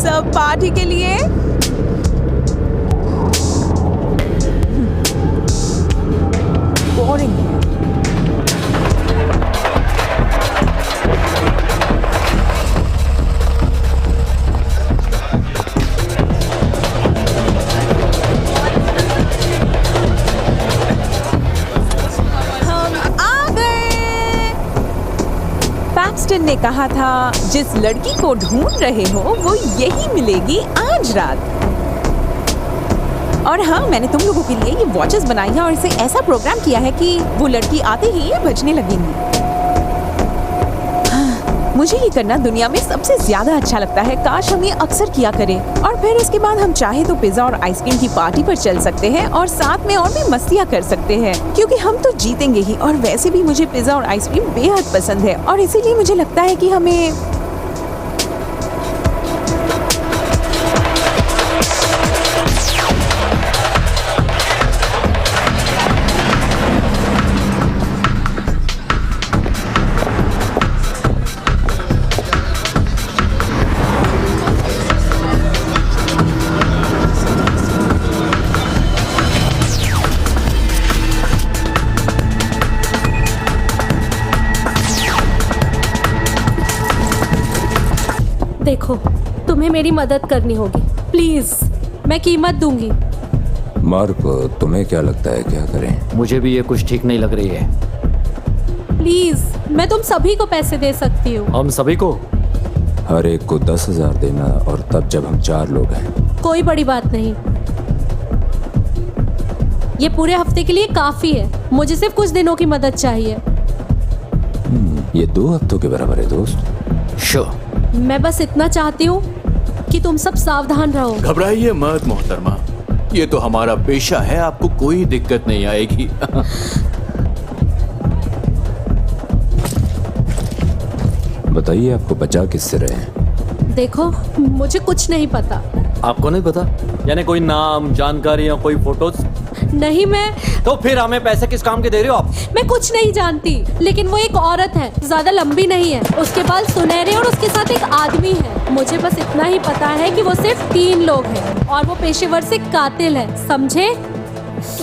सब पार्टी के लिए। बोरिंग है। पैक्सटन ने कहा था जिस लड़की को ढूंढ रहे हो वो यही मिलेगी आज रात। और हाँ, मैंने तुम लोगों के लिए ये वॉचेस बनाई है और इसे ऐसा प्रोग्राम किया है कि वो लड़की आते ही ये बजने लगेंगी। हाँ, मुझे ये करना दुनिया में सबसे ज्यादा अच्छा लगता है। काश हम ये अक्सर किया करें। और फिर उसके बाद हम चाहे तो पिज्जा और आइसक्रीम की पार्टी पर चल सकते हैं और साथ में और भी मस्तियाँ कर सकते हैं, क्योंकि हम तो जीतेंगे ही। और वैसे भी मुझे पिज्जा और आइसक्रीम बेहद पसंद है और इसीलिए मुझे लगता है कि हमें देखो, तुम्हें मेरी मदद करनी होगी प्लीज। मैं कीमत दूंगी। मार्क, तुम्हें क्या लगता है क्या करें? मुझे भी ये कुछ ठीक नहीं लग रही है। प्लीज, मैं तुम सभी को पैसे दे सकती हूँ। हम सभी को? हर एक को 10,000 देना, और तब जब हम 4 लोग हैं। कोई बड़ी बात नहीं, ये पूरे हफ्ते के लिए काफी है। मुझे सिर्फ कुछ दिनों की मदद चाहिए। ये 2 हफ्तों के बराबर है दोस्त। श्योर। मैं बस इतना चाहती हूँ कि तुम सब सावधान रहो। घबराइए मत मोहतरमा, ये तो हमारा पेशा है, आपको कोई दिक्कत नहीं आएगी। बताइए, आपको बचा किससे रहे हैं? देखो, मुझे कुछ नहीं पता। आपको नहीं पता? यानी कोई नाम, जानकारी या कोई फोटोज? नहीं। मैं तो फिर हमें पैसे किस काम के दे रहे हो आप? मैं कुछ नहीं जानती, लेकिन वो एक औरत है, ज्यादा लंबी नहीं है, उसके बाल सुनहरे और उसके साथ एक आदमी है। मुझे बस इतना ही पता है कि वो सिर्फ 3 लोग हैं और वो पेशेवर से कातिल है, समझे?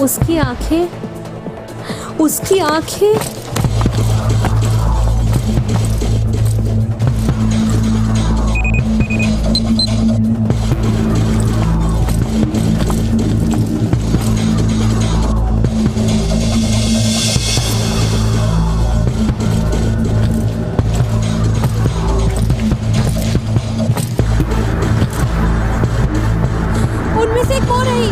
उसकी आंखें उनमें से एक वो रही।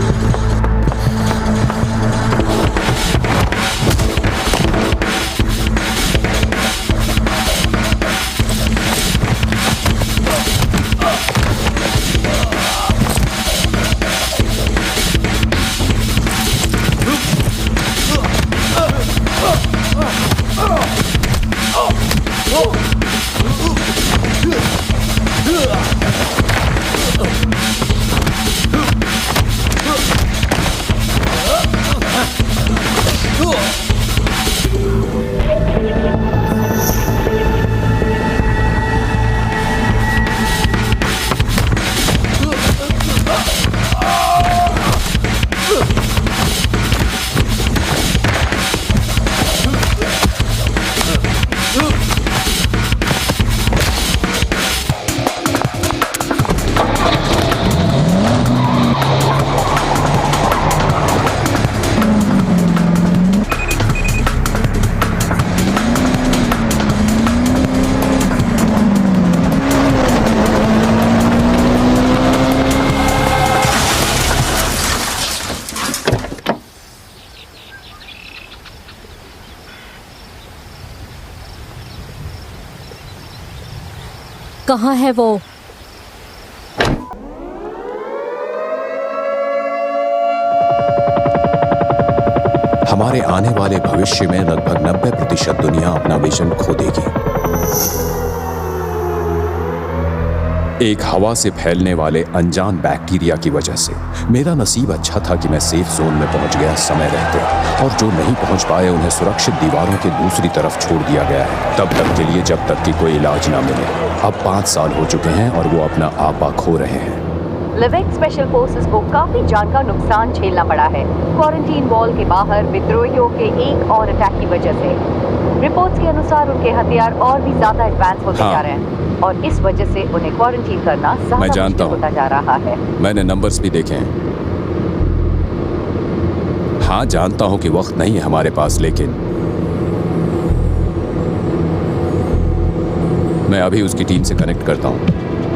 कहाँ है वो? हमारे आने वाले भविष्य में लगभग 90% दुनिया अपना विजन खो देगी। एक हवा से फैलने वाले अनजान बैक्टीरिया की वजह से। मेरा नसीब अच्छा था कि मैं सेफ जोन में पहुंच गया समय रहते, और जो नहीं पहुंच पाए उन्हें सुरक्षित दीवारों के दूसरी तरफ छोड़ दिया गया है, तब तक के लिए जब तक कि कोई इलाज ना मिले। अब 5 साल हो चुके हैं और वो अपना आपा खो रहे हैं। लिविंग स्पेशल फोर्सेस को काफी जान का नुकसान झेलना पड़ा है क्वारंटीन वॉल के बाहर विद्रोहियों के एक और अटैक की वजह से। रिपोर्ट्स के अनुसार उनके हथियार और भी ज्यादा एडवांस होते जा रहे हैं और इस वजह से उन्हें क्वारंटीन करना मैं ज्यादा जानता मुश्किल हूं। होता जा रहा है। मैंने नंबर्स भी देखे हैं। हाँ, जानता हूं कि वक्त नहीं है हमारे पास, लेकिन मैं अभी उसकी टीम से कनेक्ट करता हूं।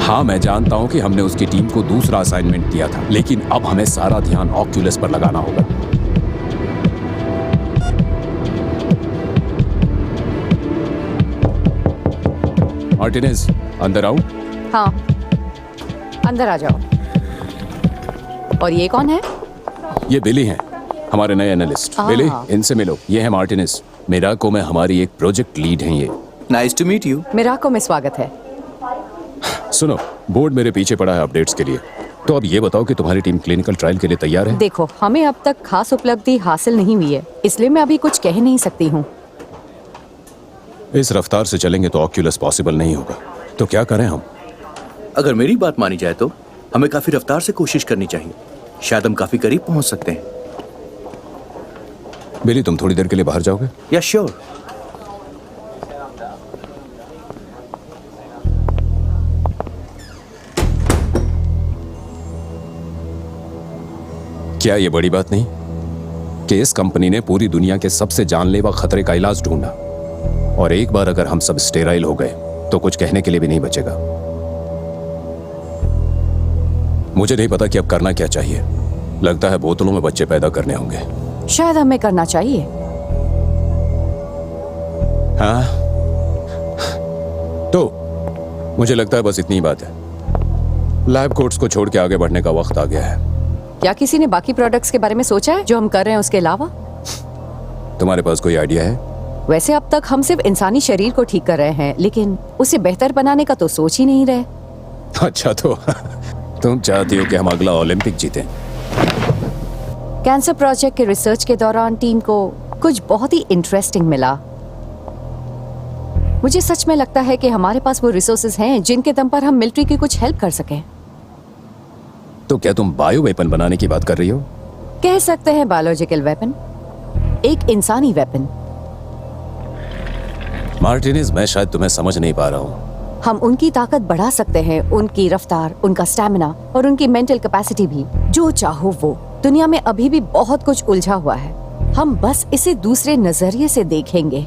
हाँ, मैं जानता हूं कि हमने उसकी टीम को दूसरा असाइनमेंट दिया था, लेकिन अब हमें सारा ध्यान ऑक्यूलस पर लगाना होगा। मार्टिनेज, अंदर आओ। हाँ, अंदर आ जाओ। और ये कौन है? ये बिली हैं, हमारे नए एनालिस्ट। बिली, इनसे मिलो। ये है मार्टिनेज, मिराको में हमारी एक प्रोजेक्ट लीड हैं ये। Nice to meet you. मिराको में स्वागत है। सुनो, बोर्ड मेरे पीछे पड़ा है अपडेट्स के लिए, तो अब ये बताओ कि तुम्हारी टीम क्लिनिकल ट्रायल के लिए तैयार है? देखो, हमें अब तक खास उपलब्धि हासिल नहीं हुई है, इसलिए मैं अभी कुछ कह नहीं सकती हूँ। इस रफ्तार से चलेंगे तो ऑक्यूलस पॉसिबल नहीं होगा, तो क्या करें हम? अगर मेरी बात मानी जाए तो हमें काफी रफ्तार से कोशिश करनी चाहिए। शायद हम काफी करीब पहुंच सकते हैं। बिली, तुम थोड़ी देर के लिए बाहर जाओगे? या श्योर। क्या ये बड़ी बात नहीं कि इस कंपनी ने पूरी दुनिया के सबसे जानलेवा खतरे का इलाज ढूंढा, और एक बार अगर हम सब स्टेराइल हो गए तो कुछ कहने के लिए भी नहीं बचेगा। मुझे नहीं पता कि अब करना क्या चाहिए। लगता है बोतलों में बच्चे पैदा करने होंगे। शायद हमें करना चाहिए। हाँ, तो मुझे लगता है बस इतनी ही बात है। लैब कोट्स को छोड़ के आगे बढ़ने का वक्त आ गया है। क्या किसी ने बाकी प्रोडक्ट्स के बारे में सोचा है जो हम कर रहे हैं उसके अलावा? तुम्हारे पास कोई आइडिया है? वैसे अब तक हम सिर्फ इंसानी शरीर को ठीक कर रहे हैं, लेकिन उसे बेहतर बनाने का तो सोच ही नहीं रहे। अच्छा, तो तुम चाहती हो कि हम अगला ओलंपिक जीतें? कैंसर प्रोजेक्ट के रिसर्च के दौरान टीम को कुछ बहुत ही इंटरेस्टिंग मिला। मुझे सच में लगता है कि हमारे पास वो रिसोर्सेज हैं जिनके दम पर हम मिलिट्री की कुछ हेल्प कर सकें। तो क्या तुम बायो वेपन बनाने की बात कर रही हो? कह सकते हैं बायोलॉजिकल वेपन, एक इंसानी वेपन। मार्टिनेज, मैं शायद तुम्हें समझ नहीं पा रहा हूँ। हम उनकी ताकत बढ़ा सकते हैं, उनकी रफ्तार, उनका स्टैमिना और उनकी मेंटल कैपेसिटी भी। जो चाहो वो। दुनिया में अभी भी बहुत कुछ उलझा हुआ है। हम बस इसे दूसरे नजरिए से देखेंगे।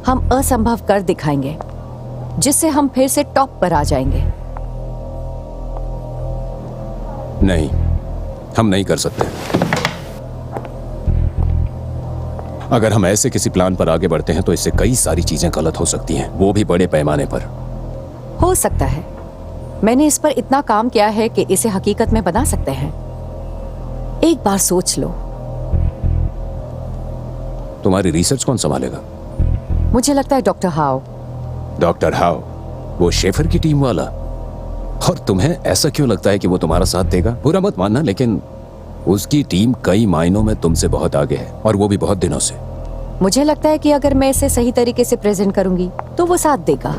हम असंभव कर दिखाएंगे, जिससे हम फिर से टॉप पर आ जाएंगे। नहीं, हम नहीं कर सकते। अगर हम ऐसे किसी प्लान पर आगे बढ़ते हैं तो इससे कई सारी चीजें गलत हो सकती हैं, वो भी बड़े पैमाने पर। हो सकता है। मैंने इस पर इतना काम किया है कि इसे हकीकत में बना सकते हैं। एक बार सोच लो। तुम्हारी रिसर्च कौन संभालेगा? मुझे लगता है डॉक्टर हाउ। Doctor how? वो शेफर की टीम वाला? और तुम्हें ऐसा क्यों लगता है कि वो तुम्हारा साथ देगा? बुरा मत मानना, लेकिन उसकी टीम कई मायनों में तुमसे बहुत आगे है, और वो भी बहुत दिनों से। मुझे लगता है कि अगर मैं इसे सही तरीके से प्रेजेंट करूंगी तो वो साथ देगा।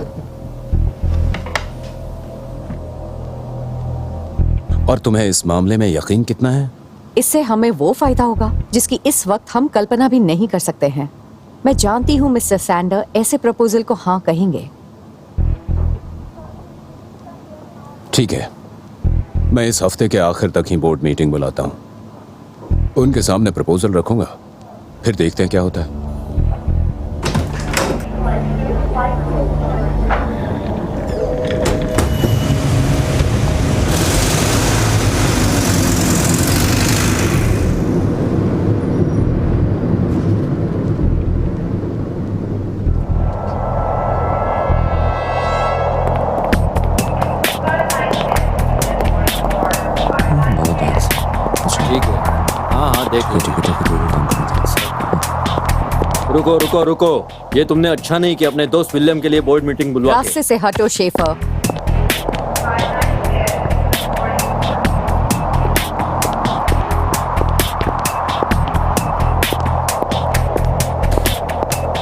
और तुम्हें इस मामले में यकीन कितना है? इससे हमें वो फायदा होगा जिसकी इस वक्त हम कल्पना भी नहीं कर सकते हैं। मैं जानती हूँ मिस्टर सैंडर ऐसे प्रपोजल को हाँ कहेंगे। ठीक है, मैं इस हफ्ते के आखिर तक ही बोर्ड मीटिंग बुलाता हूँ। उनके सामने प्रपोजल रखूंगा, फिर देखते हैं क्या होता है। ठीक है, हाँ हाँ देख लो। रुको रुको रुको, ये तुमने अच्छा नहीं किया अपने दोस्त विलियम के लिए बोर्ड मीटिंग बुलवा के। रास्ते से हटो शेफर।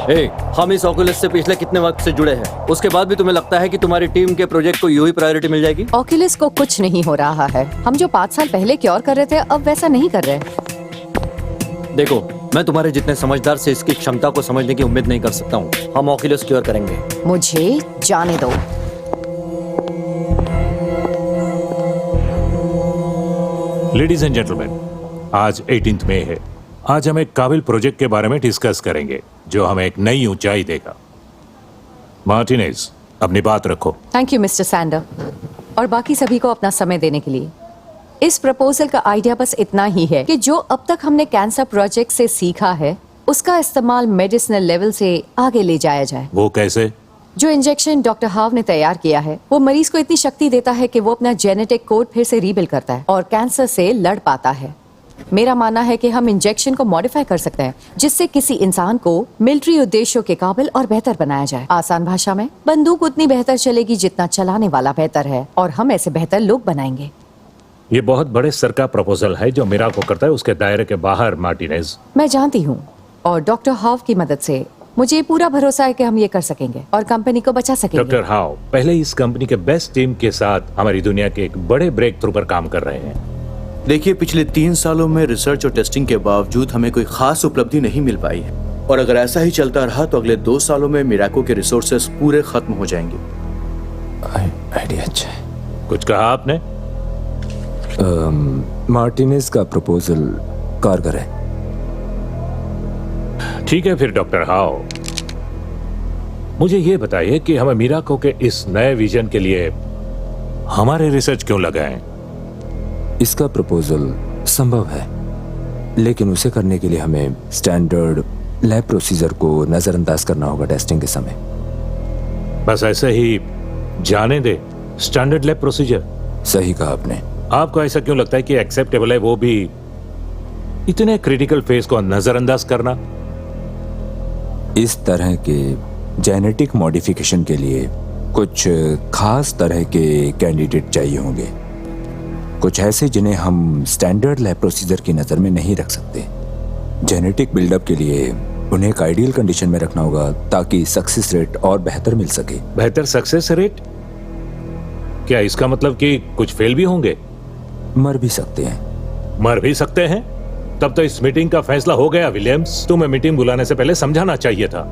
हम इस ऑक्यूलस से पिछले कितने वक्त से जुड़े हैं, उसके बाद भी तुम्हें लगता है कि तुम्हारी टीम के प्रोजेक्ट को यूं ही प्रायोरिटी मिल जाएगी? ऑक्यूलस को कुछ नहीं हो रहा है। हम जो 5 साल पहले क्योर कर रहे थे अब वैसा नहीं कर रहे। देखो, मैं तुम्हारे जितने समझदार से इसकी क्षमता को समझने की उम्मीद नहीं कर सकता हूँ। हम ऑक्यूलस क्योर करेंगे। मुझे जाने दो। लेडीज एंड जेंटलमैन, आज 18 मई है। आज हम एक काबिल प्रोजेक्ट के बारे में डिस्कस करेंगे जो हमें एक नई ऊंचाई देगा। मार्टिनेज, अपनी बात रखो। थैंक यू मिस्टर सैंडर और बाकी सभी को अपना समय देने के लिए। इस प्रपोजल का आइडिया बस इतना ही है कि जो अब तक हमने कैंसर प्रोजेक्ट से सीखा है उसका इस्तेमाल मेडिसिनल लेवल से आगे ले जाया जाए। वो कैसे? जो इंजेक्शन डॉक्टर हाव ने तैयार किया है वो मरीज को इतनी शक्ति देता है कि वो अपना जेनेटिक कोड फिर से रीबिल्ड करता है और कैंसर से लड़ पाता है। मेरा मानना है कि हम इंजेक्शन को मॉडिफाई कर सकते हैं जिससे किसी इंसान को मिलिट्री उद्देश्यों के काबिल और बेहतर बनाया जाए। आसान भाषा में, बंदूक उतनी बेहतर चलेगी जितना चलाने वाला बेहतर है और हम ऐसे बेहतर लोग बनाएंगे। ये बहुत बड़े स्तर का प्रपोजल है जो मेरा को करता है उसके दायरे के बाहर। मार्टिनेज, मैं जानती हूँ और डॉक्टर हाव की मदद से मुझे पूरा भरोसा है कि हम ये कर सकेंगे और कंपनी को बचा सकेंगे। डॉक्टर हाव पहले इस कंपनी के बेस्ट टीम के साथ हमारी दुनिया के एक बड़े ब्रेक थ्रू पर काम कर रहे हैं। देखिए, पिछले 3 सालों में रिसर्च और टेस्टिंग के बावजूद हमें कोई खास उपलब्धि नहीं मिल पाई है और अगर ऐसा ही चलता रहा तो अगले 2 सालों में मिराको के रिसोर्सेस पूरे खत्म हो जाएंगे। आइडिया अच्छा है। कुछ कहा आपने? मार्टिनेज का प्रपोजल कारगर है। ठीक है फिर डॉक्टर हाव, मुझे ये बताइए कि हमें मिराको के इस नए विजन के लिए हमारे रिसर्च क्यों लगाएं? इसका प्रपोजल संभव है लेकिन उसे करने के लिए हमें स्टैंडर्ड लैब प्रोसीजर को नजरअंदाज करना होगा टेस्टिंग के समय। बस ऐसे ही जाने दे स्टैंडर्ड लैब प्रोसीजर? सही कहा आपने। आपको ऐसा क्यों लगता है कि एक्सेप्टेबल है वो भी इतने क्रिटिकल फेज को नजरअंदाज करना? इस तरह के जेनेटिक मॉडिफिकेशन के लिए कुछ खास तरह के कैंडिडेट चाहिए होंगे, कुछ ऐसे जिन्हें हम स्टैंडर्ड लैब प्रोसीजर की नज़र में नहीं रख सकते। जेनेटिक बिल्डअप के लिए उन्हें एक आइडियल कंडीशन में रखना होगा ताकि सक्सेस रेट और बेहतर मिल सके। बेहतर सक्सेस रेट? क्या इसका मतलब कि कुछ फेल भी होंगे? मर भी सकते हैं। मर भी सकते हैं? तब तो इस मीटिंग का फैसला हो गया विलियम्स। तुम्हें मीटिंग बुलाने से पहले समझाना चाहिए था।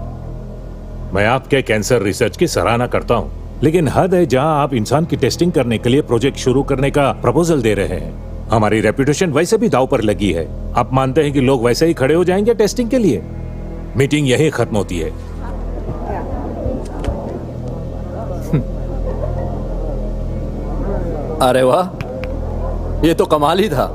मैं आपके कैंसर रिसर्च की सराहना करता हूं लेकिन हद है जहां आप इंसान की टेस्टिंग करने के लिए प्रोजेक्ट शुरू करने का प्रपोजल दे रहे हैं। हमारी रेपुटेशन वैसे भी दांव पर लगी है। आप मानते हैं कि लोग वैसे ही खड़े हो जाएंगे टेस्टिंग के लिए? मीटिंग यही खत्म होती है। अरे वाह, ये तो कमाल ही था।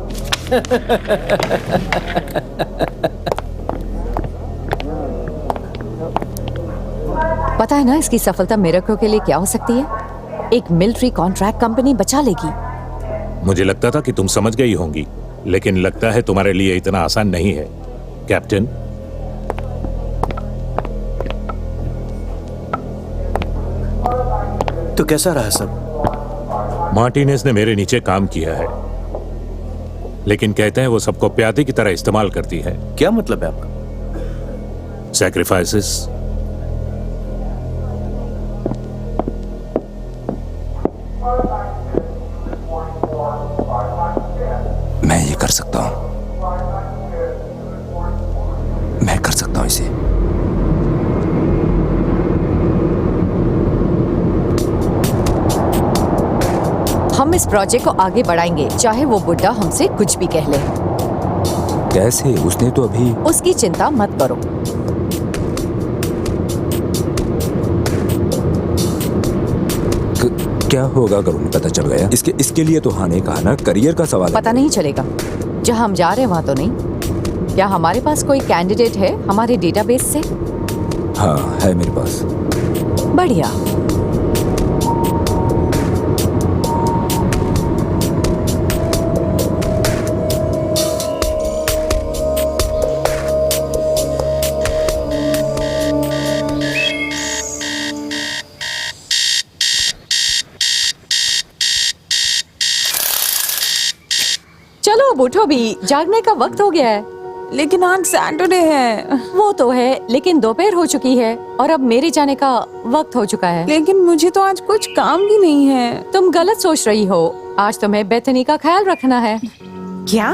पता है ना इसकी सफलता मिराको के लिए क्या हो सकती है? एक मिलिट्री कॉन्ट्रैक्ट कंपनी बचा लेगी। मुझे लगता था कि तुम समझ गई होंगी लेकिन लगता है तुम्हारे लिए इतना आसान नहीं है कैप्टन। तो कैसा रहा सब? मार्टिनेज ने मेरे नीचे काम किया है लेकिन कहते हैं वो सबको प्यादे की तरह इस्तेमाल करती है। क्या मतलब है आपका? सैक्रिफाइसेस। मैं ये कर सकता हूँ, मैं कर सकता हूँ इसे। हम इस प्रोजेक्ट को आगे बढ़ाएंगे चाहे वो बुड्ढा हमसे कुछ भी कह ले। कैसे? उसने तो अभी। उसकी चिंता मत करो। क्या होगा अगर उन्हें पता चल गया? इसके लिए तो हाँ ने कहा ना, करियर का सवाल है। पता नहीं चलेगा। जहां हम जा रहे हैं वहां तो नहीं। क्या हमारे पास कोई कैंडिडेट है हमारे डेटाबेस से? हाँ है मेरे पास। बढ़िया। चलो अब उठो भी, जागने का वक्त हो गया है। लेकिन आज सैटरडे है। वो तो है, लेकिन दोपहर हो चुकी है और अब मेरे जाने का वक्त हो चुका है। लेकिन मुझे तो आज कुछ काम भी नहीं है। तुम गलत सोच रही हो। आज तुम्हें बेथनी का ख्याल रखना है। क्या?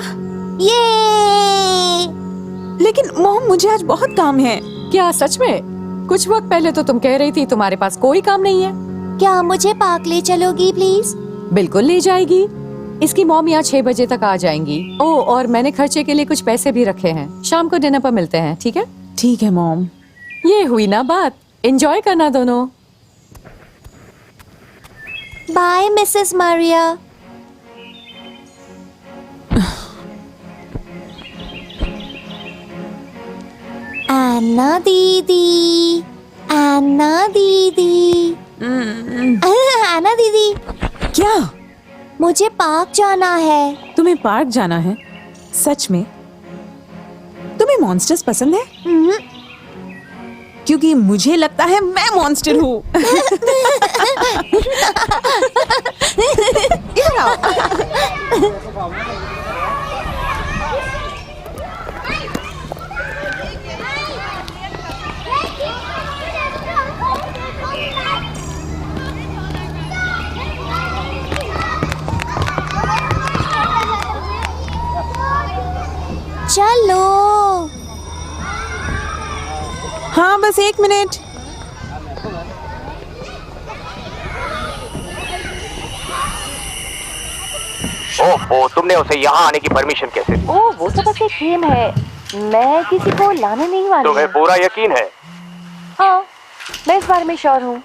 ये लेकिन मॉम, मुझे आज बहुत काम है। क्या सच में? कुछ वक्त पहले तो तुम कह रही थी तुम्हारे पास कोई काम नहीं है। क्या मुझे पार्क ले चलोगी प्लीज? बिल्कुल ले जाएगी। इसकी मॉम यहाँ 6 बजे तक आ जाएंगी। ओह, और मैंने खर्चे के लिए कुछ पैसे भी रखे हैं। शाम को डिनर पर मिलते हैं, ठीक है? ठीक है मॉम। ये हुई ना बात। एंजॉय करना दोनों। By Mrs Maria. अन्ना दीदी, अन्ना दीदी, अन्ना दीदी, क्या? मुझे पार्क जाना है। तुम्हें पार्क जाना है? सच में? तुम्हें मॉन्स्टर्स पसंद है? क्योंकि मुझे लगता है मैं मॉन्स्टर हूँ। इधर आओ। चलो। हाँ, बस 1 मिनट। ओह, तुमने उसे यहाँ आने की परमिशन कैसे दी? ओह, वो तो बस एक गेम है। मैं किसी को लाने नहीं वाली। तुम्हें पूरा यकीन है? हाँ, मैं इस बारे में श्योर हूँ।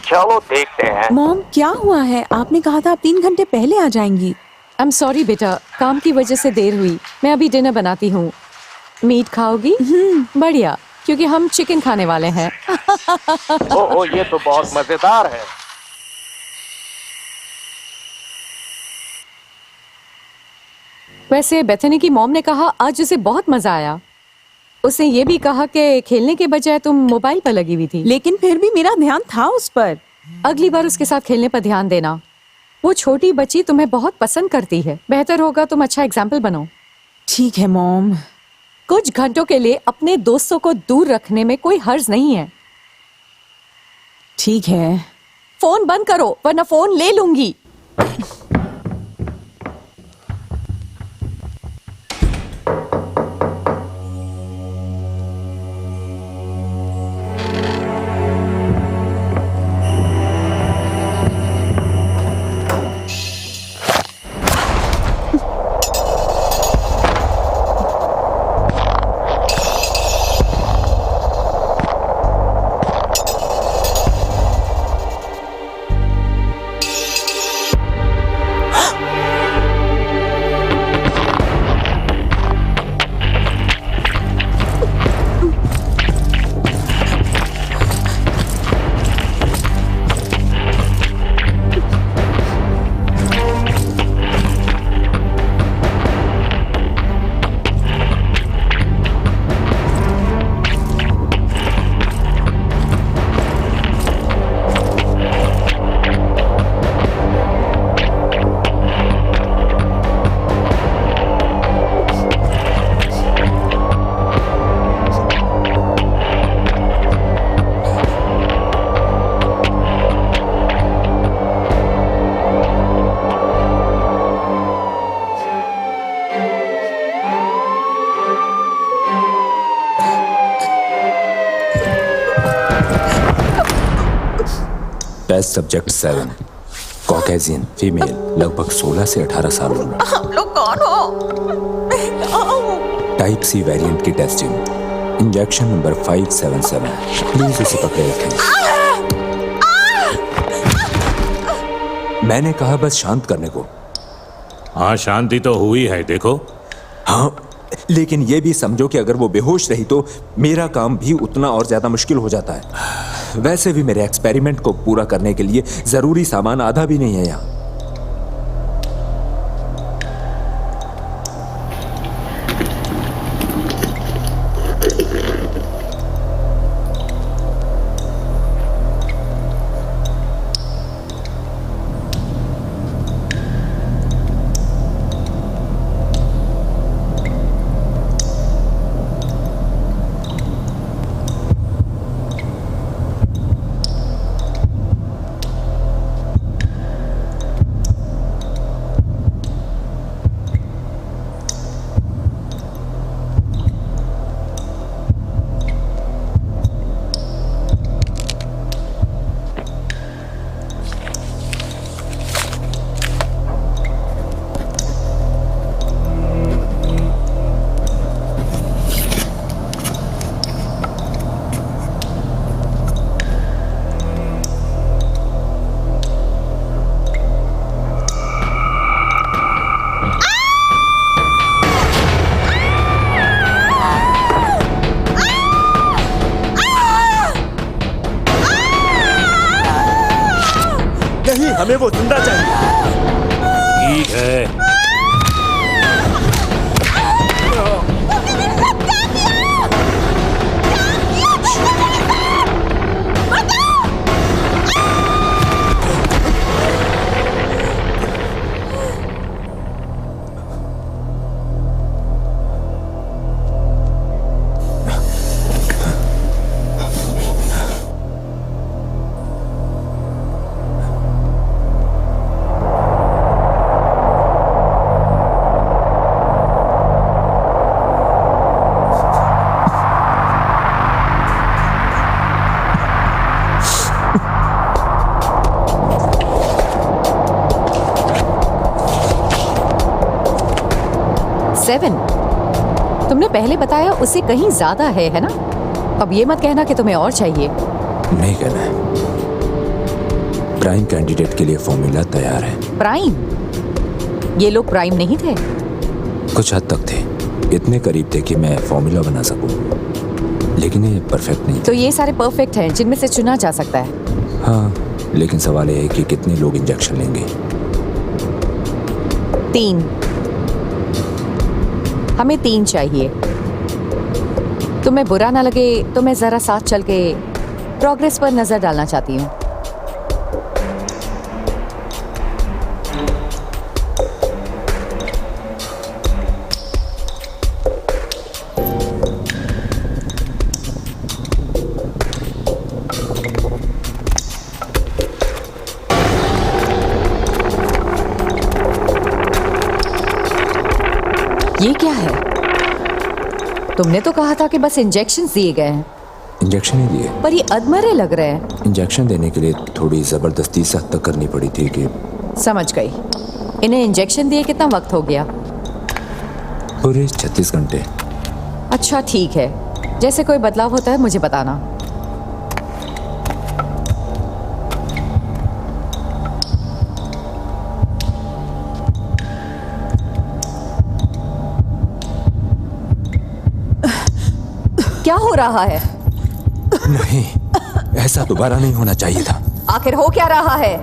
चलो देखते हैं। मॉम, क्या हुआ है? आपने कहा था आप 3 घंटे पहले आ जाएंगी। आई एम सॉरी बेटा, काम की वजह से देर हुई। मैं अभी डिनर बनाती हूँ। मीट खाओगी? बढ़िया, क्योंकि हम चिकन खाने वाले हैं। ओह, ये तो बहुत मजेदार है। वैसे बेथनी की मॉम ने कहा आज उसे बहुत मजा आया। उसने ये भी कहा कि खेलने के बजाय तुम मोबाइल पर लगी हुई थी। लेकिन फिर भी मेरा ध्यान था उस पर। अगली बार उसके साथ खेलने पर ध्यान देना। वो छोटी बच्ची तुम्हें बहुत पसंद करती है। बेहतर होगा तुम अच्छा एग्जाम्पल बनो। ठीक है मॉम। कुछ घंटों के लिए अपने दोस्तों को दूर रखने में कोई हर्ज नहीं है। ठीक है। फोन बंद करो वरना फोन ले लूंगी। टेस्ट सब्जेक्ट 7, कॉकेजियन फीमेल, लगभग 16 से 18 साल उम्र। हम लोग कौन हो? टाइप सी वेरिएंट की टेस्टिंग। Injection number 577। प्लीज इसे पकड़े रखें। मैंने कहा बस शांत करने को। हाँ, शांति तो हुई है, देखो। हाँ, लेकिन ये भी समझो कि अगर वो बेहोश रही तो मेरा काम भी उतना और ज्यादा मुश्किल हो जाता है। वैसे भी मेरे एक्सपेरिमेंट को पूरा करने के लिए जरूरी सामान आधा भी नहीं है यहाँ। हमें वो जिंदा चाहिए। ठीक है। सेवन, तुमने पहले बताया उससे कहीं ज्यादा है ना? अब ये मत कहना कि तुम्हें और चाहिए। नहीं कहना है। प्राइम कैंडिडेट के लिए फॉर्मूला तैयार है। प्राइम? ये लोग प्राइम नहीं थे? कुछ हद तक थे, इतने करीब थे कि मैं फॉर्मूला बना सकूं, लेकिन ये परफेक्ट नहीं थे। तो ये सारे परफेक्ट हैं जिनमें से चुना जा सकता है। हाँ, लेकिन सवाल ये है कि कितने लोग इंजेक्शन लेंगे। 3। हमें 3 चाहिए। तुम्हें बुरा ना लगे तो मैं जरा साथ चल के प्रोग्रेस पर नजर डालना चाहती हूँ। ये क्या है? तुमने तो कहा था कि बस इंजेक्शन दिए गए हैं। इंजेक्शन ही दिए, पर ये अधमरे लग रहे हैं। इंजेक्शन देने के लिए थोड़ी जबरदस्ती सख्त करनी पड़ी थी कि। समझ गई। इन्हें इंजेक्शन दिए कितना वक्त हो गया? पूरे 36 घंटे। अच्छा ठीक है, जैसे कोई बदलाव होता है मुझे बताना। क्या हो रहा है? नहीं, ऐसा दोबारा नहीं होना चाहिए था। आखिर हो क्या रहा है?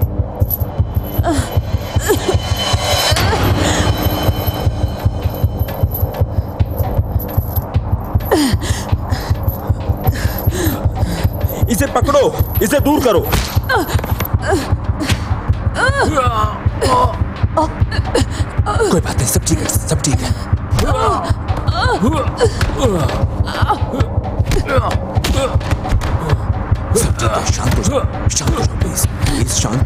इसे पकड़ो, इसे दूर करो। कोई बात नहीं, सब ठीक है, सब ठीक है। सब ठीक है, शांत हो जाओ, शांत हो जाओ, प्लीज प्लीज शांत।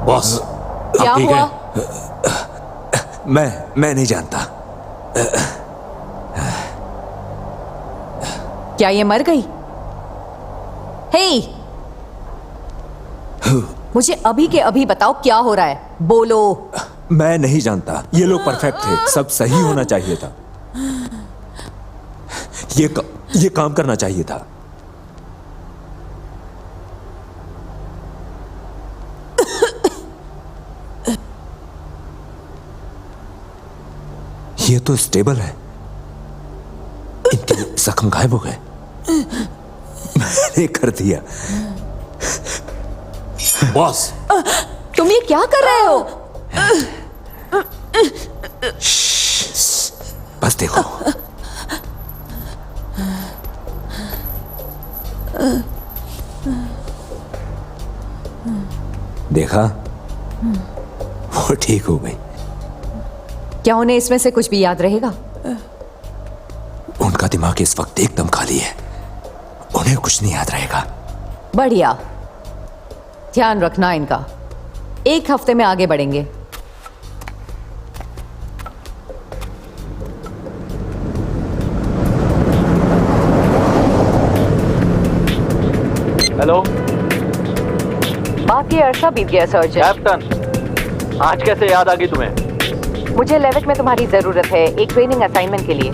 बॉस, क्या आप ठीक हुआ? हैं? मैं नहीं जानता। क्या ये मर गई? हे, मुझे अभी के अभी बताओ क्या हो रहा है? बोलो। मैं नहीं जानता, ये लोग परफेक्ट थे, सब सही होना चाहिए था। ये काम करना चाहिए था। ये तो स्टेबल है, इनके जख्म गायब हो गए। मैंने कर दिया। बॉस, तुम ये क्या कर रहे हो? बस देखो। देखा, वो ठीक हो गई। क्या उन्हें इसमें से कुछ भी याद रहेगा? उनका दिमाग इस वक्त एकदम खाली है, उन्हें कुछ नहीं याद रहेगा। बढ़िया, ध्यान रखना इनका। 1 हफ्ते में आगे बढ़ेंगे। हेलो बाकी अरसा बीत गया सर्जन। कैप्टन, आज कैसे याद आ गई तुम्हें? मुझे लेविट में तुम्हारी जरूरत है एक ट्रेनिंग असाइनमेंट के लिए।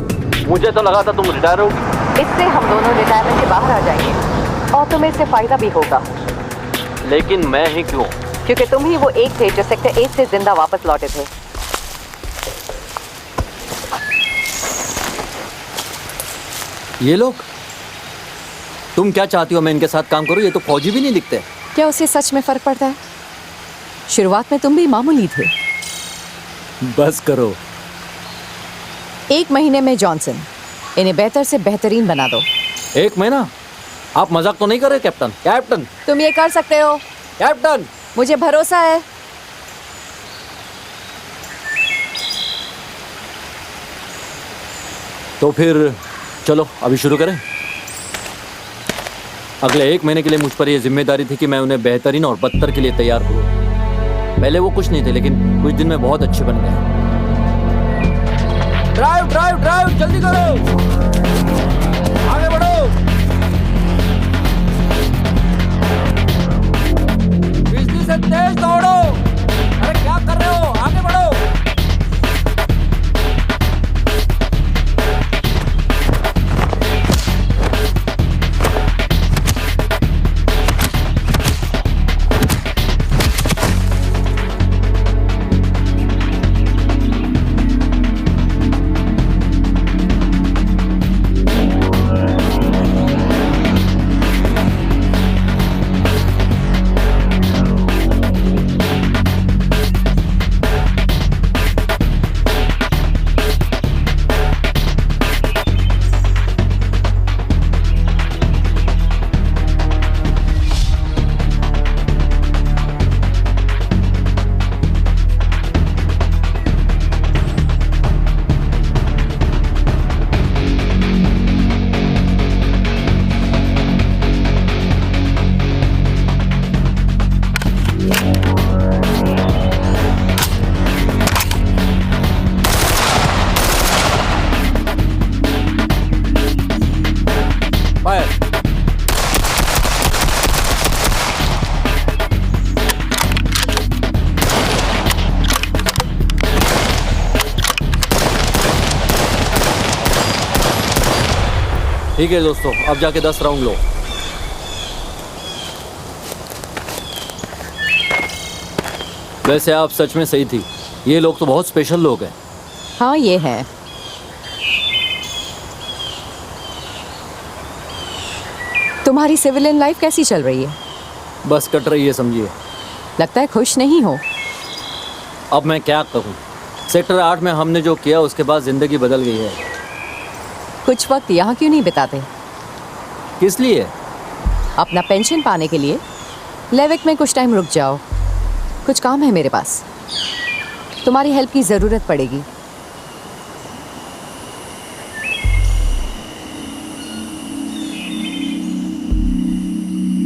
मुझे तो लगा था तुम रिटायर होगी। इससे हम दोनों रिटायरमेंट के बाहर आ जाएंगे। और तुम्हें इससे फायदा भी होगा, लेकिन मैं ही क्यों? क्योंकि तुम ही वो एक थे जो सेक्टर 8 से जिंदा वापस लौटे थे। ये लोग? तुम क्या चाहती हो मैं इनके साथ काम करूं? ये तो फौजी भी नहीं दिखते। क्या उससे सच में फर्क पड़ता है? शुरुआत में तुम भी मामूली थे। बस करो। 1 महीने में जॉनसन, इन्हें बेहतर से बेहतरीन बना दो। 1 महीना? आप मजाक तो नहीं कर रहे कैप्टन? कैप्टन, तुम ये कर सकते हो। कैप्टन, मुझे भरोसा है। तो फिर चलो अभी शुरू करें। अगले 1 महीने के लिए मुझ पर यह जिम्मेदारी थी कि मैं उन्हें बेहतरीन और बदतर के लिए तैयार करूं। पहले वो कुछ नहीं थे, लेकिन कुछ दिन में बहुत अच्छे बन गए। ड्राइव ड्राइव ड्राइव, जल्दी करो, आगे बढ़ो। बिजली से तेज दौड़ो। अरे क्या कर रहे हो? आगे बढ़ो। ठीक है दोस्तों, अब जाके 10 राउंड लो। वैसे आप सच में सही थी, ये लोग तो बहुत स्पेशल लोग हैं। हाँ ये है। तुम्हारी सिविलियन लाइफ कैसी चल रही है? बस कट रही है समझिए। लगता है खुश नहीं हो। अब मैं क्या कहूँ, सेक्टर 8 में हमने जो किया उसके बाद जिंदगी बदल गई है। कुछ वक्त यहाँ क्यों नहीं बिताते? किस लिए? अपना पेंशन पाने के लिए। लेविक में कुछ टाइम रुक जाओ, कुछ काम है मेरे पास। तुम्हारी हेल्प की ज़रूरत पड़ेगी।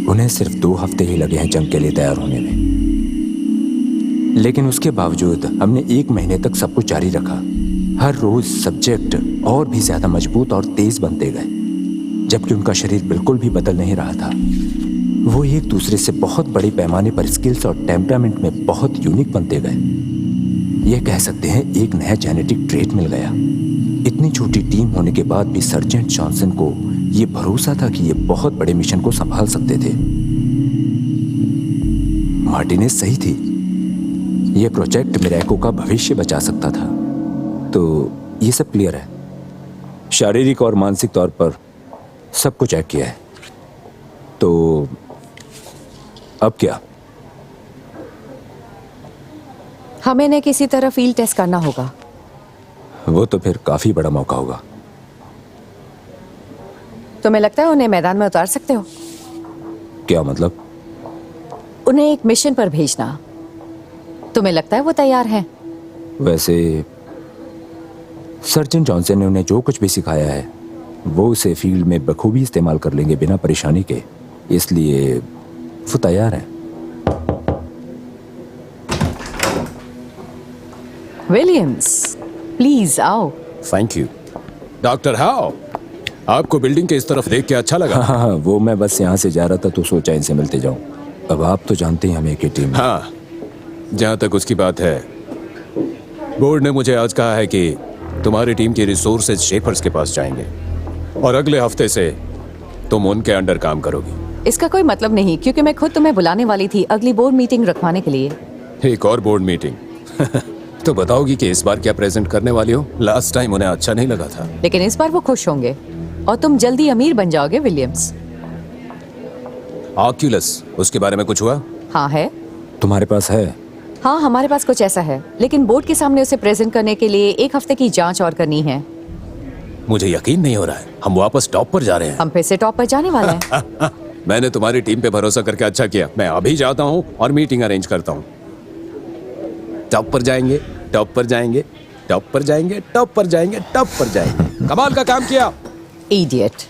उन्हें सिर्फ 2 हफ्ते ही लगे हैं जंग के लिए तैयार होने में, लेकिन उसके बावजूद हमने 1 महीने तक सब कुछ जारी रखा। हर रोज सब्जेक्ट और भी ज्यादा मजबूत और तेज बनते गए, जबकि उनका शरीर बिल्कुल भी बदल नहीं रहा था। वो एक दूसरे से बहुत बड़े पैमाने पर स्किल्स और टेम्परामेंट में बहुत यूनिक बनते गए। यह कह सकते हैं एक नया जेनेटिक ट्रेट मिल गया। इतनी छोटी टीम होने के बाद भी सर्जेंट जॉनसन को यह भरोसा था कि ये बहुत बड़े मिशन को संभाल सकते थे। मार्टिनेज सही थी, यह प्रोजेक्ट मिरैको का भविष्य बचा सकता था। तो ये सब क्लियर है। शारीरिक और मानसिक तौर पर सब कुछ चेक किया है। तो अब क्या? हमें ने किसी तरह फील्ड टेस्ट करना होगा। वो तो फिर काफी बड़ा मौका होगा। तुम्हें लगता है उन्हें मैदान में उतार सकते हो? क्या मतलब? उन्हें एक मिशन पर भेजना। तुम्हें लगता है वो तैयार हैं? वैसे सर्जन जॉनसन ने उन्हें जो कुछ भी सिखाया है वो उसे फील्ड में बखूबी इस्तेमाल कर लेंगे बिना परेशानी के, इसलिए वो तैयार है। विलियम्स, प्लीज आओ। Thank you. डॉक्टर हाउ, आपको बिल्डिंग के इस तरफ देख के अच्छा लगा? हाँ, वो मैं बस यहाँ से जा रहा था तो सोचा इनसे मिलते जाऊं। अब आप तो जानते हैं हमें की टीम। हाँ, जहाँ तक उसकी बात है, बोर्ड ने मुझे आज कहा है कि तुम्हारी टीम के रिसोर्सेज शेफर्स के पास जाएंगे और अगले हफ्ते से तुम उनके अंडर काम करोगी। इसका कोई मतलब नहीं, क्योंकि मैं खुद तुम्हें बुलाने वाली थी अगली बोर्ड मीटिंग रखवाने के लिए। एक और बोर्ड मीटिंग? तो बताओगी कि इस बार क्या प्रेजेंट करने वाली हो? लास्ट टाइम उन्हें अच्छा नहीं लगा था। लेकिन इस बार वो खुश होंगे और तुम जल्दी अमीर बन जाओगे विलियम्स। ऑक्यूलस, उसके बारे में कुछ हुआ? हाँ है। तुम्हारे पास है? हाँ हमारे पास कुछ ऐसा है, लेकिन बोर्ड के सामने उसे प्रेजेंट करने के लिए 1 हफ्ते की जांच और करनी है। मुझे यकीन नहीं हो रहा है, हम वापस टॉप पर जा रहे हैं। हम फिर से टॉप पर जाने वाले हैं। मैंने तुम्हारी टीम पे भरोसा करके अच्छा किया। मैं अभी जाता हूँ और मीटिंग अरेंज करता हूँ। टॉप पर जाएंगे, टॉप पर जाएंगे, टॉप पर जाएंगे, टॉप पर जाएंगे, टॉप पर जाएंगे। कमाल का काम किया। इडियट।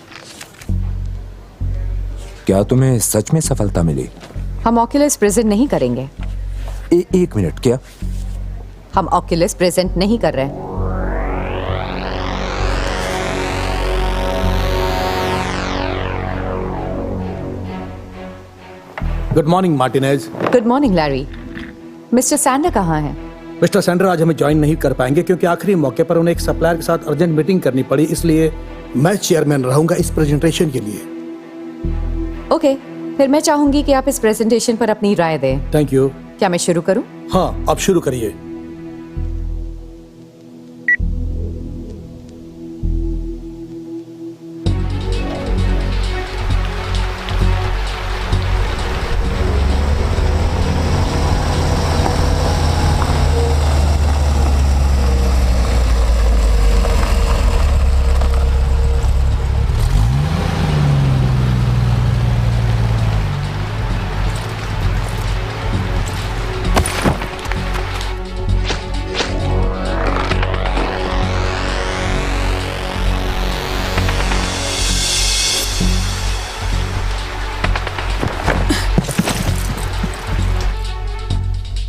क्या तुम्हें सच में सफलता मिली? हम ऑक्यूलस प्रेजेंट नहीं करेंगे। एक मिनट, क्या? हम ऑक्यूलस प्रेजेंट नहीं कर रहे हैं। Good morning Martinez. Good morning Larry. Mister Sander कहाँ हैं? मिस्टर सैंडर आज हमें ज्वाइन नहीं कर पाएंगे क्योंकि आखिरी मौके पर उन्हें एक सप्लायर के साथ अर्जेंट मीटिंग करनी पड़ी, इसलिए मैं चेयरमैन रहूंगा इस प्रेजेंटेशन के लिए। ओके, फिर मैं चाहूंगी कि आप इस प्रेजेंटेशन पर अपनी राय दें। Thank you. क्या मैं शुरू करूं? हाँ, आप शुरू करिए।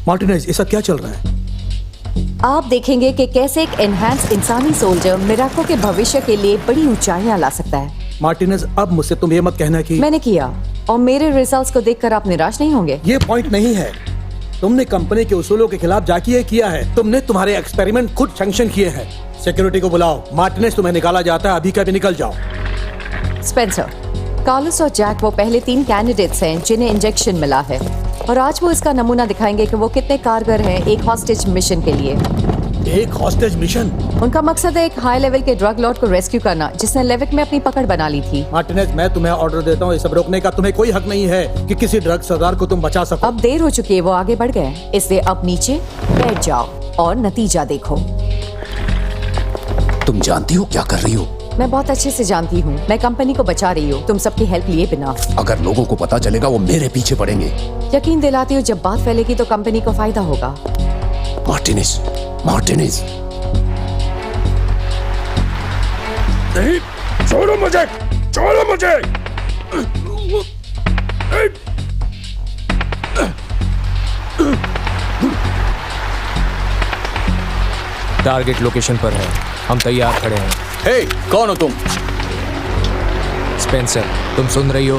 मार्टिनेज, ऐसा क्या चल रहा है? आप देखेंगे कि कैसे एक एनहांस इंसानी सोल्जर मिराको के भविष्य के लिए बड़ी ऊंचाइयां ला सकता है। मार्टिनेज, अब मुझसे तुम ये मत कहना कि मैंने किया और मेरे रिजल्ट्स को देखकर आप निराश नहीं होंगे। ये पॉइंट नहीं है। तुमने कंपनी के उसूलों के खिलाफ जाके किया है। तुमने तुम्हारे एक्सपेरिमेंट खुद सैंक्शन किए हैं। सिक्योरिटी को बुलाओ। मार्टिनेज, तुम्हें निकाला जाता है, अभी का भी निकल जाओ। स्पेंसर, कार्लोस और जैक वो पहले 3 कैंडिडेट्स हैं जिन्हें इंजेक्शन मिला है, और आज वो इसका नमूना दिखाएंगे कि वो कितने कारगर हैं एक हॉस्टेज मिशन के लिए। एक हॉस्टेज मिशन? उनका मकसद है एक हाई लेवल के ड्रग लॉर्ड को रेस्क्यू करना जिसने लेविक में अपनी पकड़ बना ली थी। मार्टिनेज, मैं तुम्हें ऑर्डर देता हूँ, ये सब रोकने का तुम्हें कोई हक नहीं है कि किसी ड्रग सरदार को तुम बचा सको। अब देर हो चुकी है, वो आगे बढ़ गए, इसलिए अब नीचे बैठ जाओ और नतीजा देखो। तुम जानती हो क्या कर रही हो? मैं बहुत अच्छे से जानती हूँ। मैं कंपनी को बचा रही हूँ, तुम सबकी हेल्प लिए बिना। अगर लोगों को पता चलेगा वो मेरे पीछे पड़ेंगे। यकीन दिलाती हूँ, जब बात फैलेगी तो कंपनी को फायदा होगा। मार्टिनेज, मार्टिनेज, नहीं, छोड़ो मुझे, छोड़ो मुझे। टारगेट लोकेशन पर है, हम तैयार खड़े हैं। हे, कौन हो तुम? स्पेंसर, तुम सुन रही हो?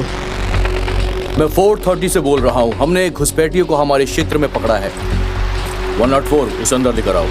मैं 430 से बोल रहा हूँ। हमने एक घुसपैठियों को हमारे क्षेत्र में पकड़ा है। 104 उस अंदर लेकर आओ।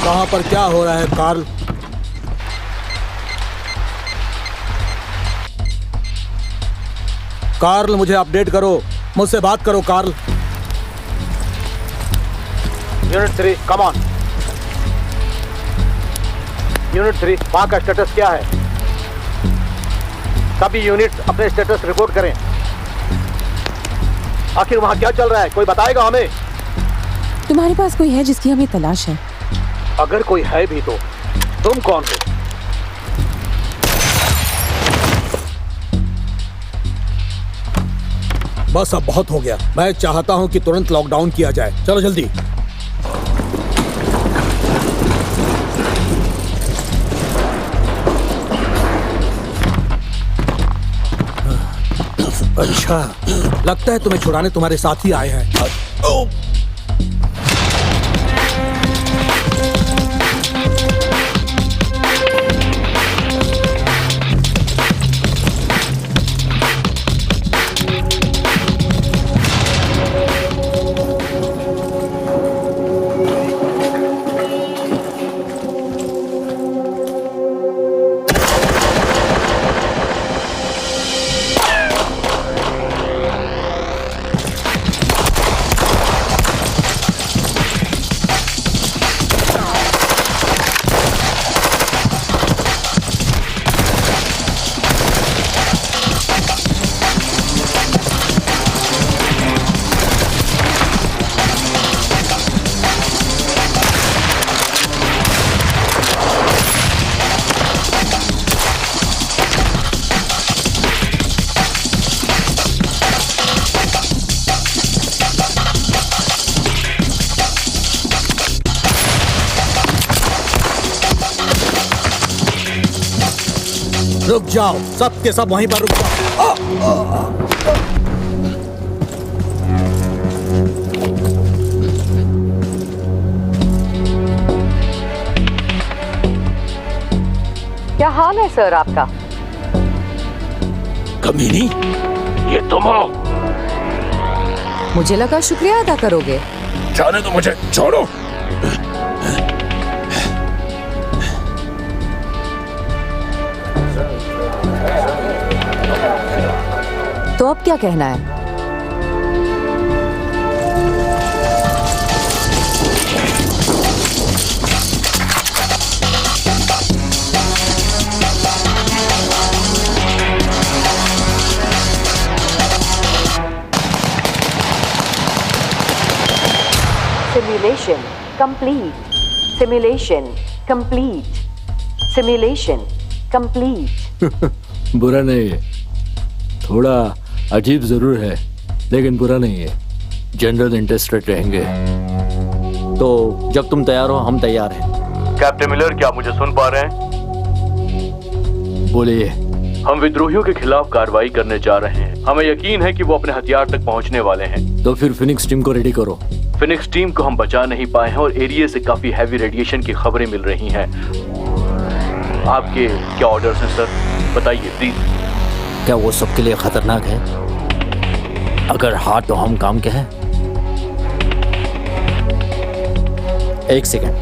कहाँ पर क्या हो रहा है कार्ल? कार्ल, मुझे अपडेट करो, मुझसे बात करो Carl. Unit 3, come on. Unit 3, वहां का स्टेटस क्या है? सभी यूनिट्स अपने स्टेटस रिपोर्ट करें। आखिर वहां क्या चल रहा है, कोई बताएगा हमें? तुम्हारे पास कोई है जिसकी हमें तलाश है? अगर कोई है भी तो तुम कौन हो? बस अब बहुत हो गया। मैं चाहता हूं कि तुरंत लॉकडाउन किया जाए। चलो जल्दी। अच्छा, लगता है तुम्हें छुड़ाने तुम्हारे साथी आए हैं। रुक जाओ, सब के सब वहीं पर रुक जाओ। क्या हाल है सर आपका? कमीनी, ये तुम हो? मुझे लगा शुक्रिया अदा करोगे। जाने दो मुझे, छोड़ो। तो अब क्या कहना है? Simulation complete. Simulation complete. Simulation complete. बुरा नहीं है, थोड़ा अजीब जरूर है, लेकिन बुरा नहीं है। जनरल इंटरेस्टेड रहेंगे। तो जब तुम तैयार हो हम तैयार हैं। कैप्टन मिलर, क्या मुझे सुन पा रहे हैं? बोलिए। हम विद्रोहियों के खिलाफ कार्रवाई करने जा रहे हैं। हमें यकीन है कि वो अपने हथियार तक पहुंचने वाले हैं। तो फिर फिनिक्स टीम को रेडी करो। फिनिक्स टीम को हम बचा नहीं पाए हैं और एरिया से काफी हैवी रेडिएशन की खबरें मिल रही हैं। आपके क्या ऑर्डर्स हैं सर? बताइए प्लीज। क्या वो सबके लिए खतरनाक है? अगर हाँ तो हम काम के हैं। एक सेकंड।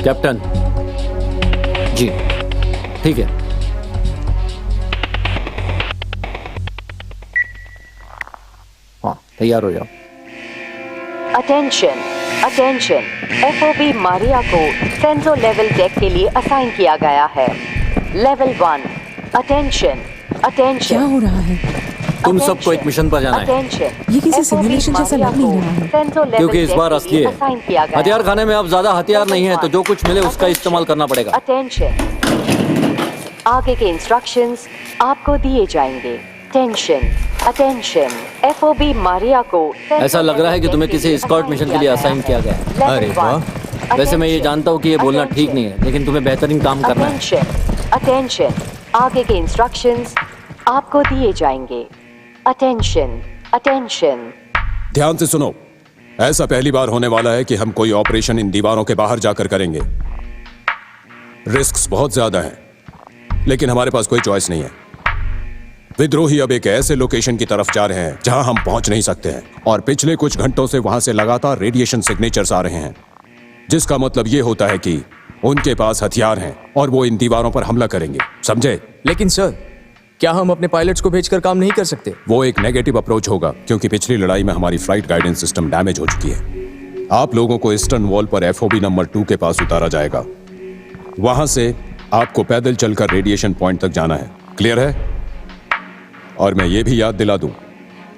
कैप्टन जी, ठीक है। हाँ, तैयार हो जाओ। Attention, attention. FOB मारिया को सेंसो लेवल डेक के लिए असाइन किया गया है। लेवल 1। Attention, attention. क्या हो रहा है? तुम सबको एक मिशन पर जाना है। ये किसी सिमुलेशन जैसा लग नहीं रहा है। क्योंकि इस बार असली है। हथियार खाने में अब ज्यादा हथियार नहीं है, तो जो कुछ मिले उसका इस्तेमाल करना पड़ेगा। अटेंशन। आगे के इंस्ट्रक्शंस आपको दिए जाएंगे। Tension, attention. FOB मारिया को ऐसा लग रहा है कि तुम्हें किसी एस्कॉर्ट मिशन के लिए असाइन किया गया है। अरे वाह। वैसे मैं ये जानता हूँ कि ये बोलना ठीक नहीं है, लेकिन तुम्हें बेहतरीन काम करना है। Attention, attention. आगे के इंस्ट्रक्शंस आपको दिए जाएंगे। Attention, attention. ध्यान से सुनो, ऐसा पहली बार होने वाला है कि हम कोई ऑपरेशन इन दीवारों के बाहर जाकर करेंगे। रिस्क्स बहुत ज्यादा हैं, लेकिन हमारे पास कोई चॉइस नहीं है। विद्रोही अब एक ऐसे लोकेशन की तरफ जा रहे हैं जहां हम पहुंच नहीं सकते हैं, और पिछले कुछ घंटों से वहां से लगातार रेडिएशन सिग्नेचर्स आ रहे हैं, जिसका मतलब यह होता है कि उनके पास हथियार हैं और वो इन दीवारों पर हमला करेंगे। समझे? लेकिन सर, क्या हम अपने पायलट्स को भेजकर काम नहीं कर सकते? वो एक नेगेटिव अप्रोच होगा, क्योंकि पिछली लड़ाई में हमारी फ्लाइट गाइडेंस सिस्टम डैमेज हो चुकी है। आप लोगों को ईस्टर्न वॉल पर FOB नंबर 2 के पास उतारा जाएगा। वहां से आपको पैदल चलकर रेडिएशन पॉइंट तक जाना है। क्लियर है? और मैं ये भी याद दिला दूं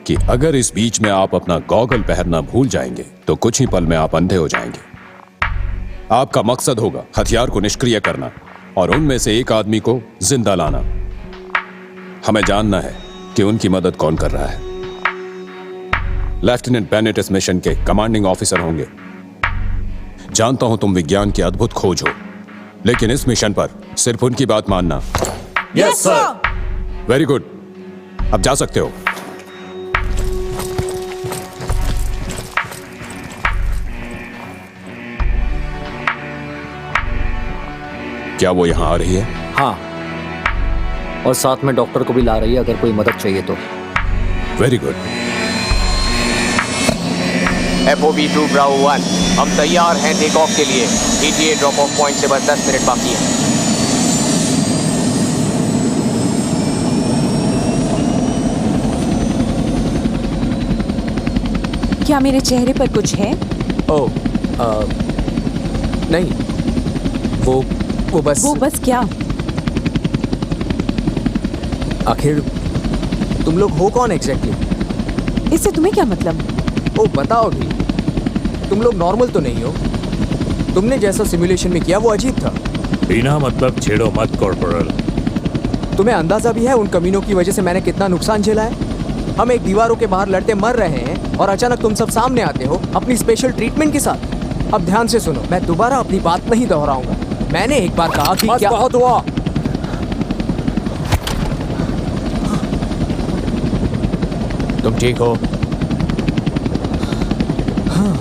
कि अगर इस बीच में आप अपना गॉगल पहनना भूल जाएंगे तो कुछ ही पल में आप अंधे हो जाएंगे। आपका मकसद होगा हथियार को निष्क्रिय करना और उनमें से एक आदमी को जिंदा लाना। हमें जानना है कि उनकी मदद कौन कर रहा है। लेफ्टिनेंट बेनेट इस मिशन के कमांडिंग ऑफिसर होंगे। जानता हूं तुम विज्ञान की अद्भुत खोज हो, लेकिन इस मिशन पर सिर्फ उनकी बात मानना। Yes sir. वेरी गुड, अब जा सकते हो। क्या वो यहां आ रही है? हाँ, और साथ में डॉक्टर को भी ला रही है अगर कोई मदद चाहिए तो। Very good. FOB2 ब्रावो 1, हम तैयार हैं टेक ऑफ के लिए। ETA ड्रॉप ऑफ पॉइंट से बस 10 मिनट बाकी है। क्या मेरे चेहरे पर कुछ है? नहीं, वो बस क्या? आखिर तुम लोग हो कौन एग्जैक्टली? इससे तुम्हें क्या मतलब? ओ बताओ भी, तुम लोग नॉर्मल तो नहीं हो? तुमने जैसा सिमुलेशन में किया वो अजीब था। बिना मतलब छेड़ो मत कॉर्पोरल। तुम्हें अंदाजा भी है उन कमीनों की वजह से मैंने कितना नुकसान झेला है? हम एक दीवारों के बाहर लड़ते मर रहे हैं और अचानक तुम सब सामने आते हो अपनी स्पेशल ट्रीटमेंट के साथ। अब ध्यान से सुनो, मैं दोबारा अपनी बात नहीं दोहराऊंगा। मैंने एक बार कहा कि क्या बहुत हुआ। तुम ठीक हो? हाँ,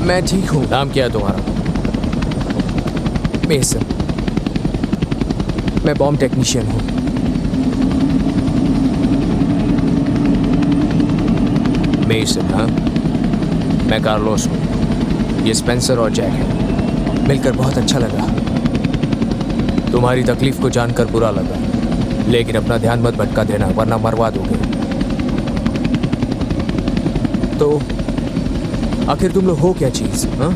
मैं ठीक हूँ। नाम क्या है तुम्हारा? मेसन। मैं बॉम्ब टेक्नीशियन हूँ। मेसन? हाँ, मैं कार्लोस हूँ। ये स्पेंसर और जैक है। मिलकर बहुत अच्छा लगा। तुम्हारी तकलीफ को जानकर बुरा लगा, लेकिन अपना ध्यान मत भटका देना वरना मरवा दोगे। तो आखिर तुम लोग हो क्या चीज? हाँ,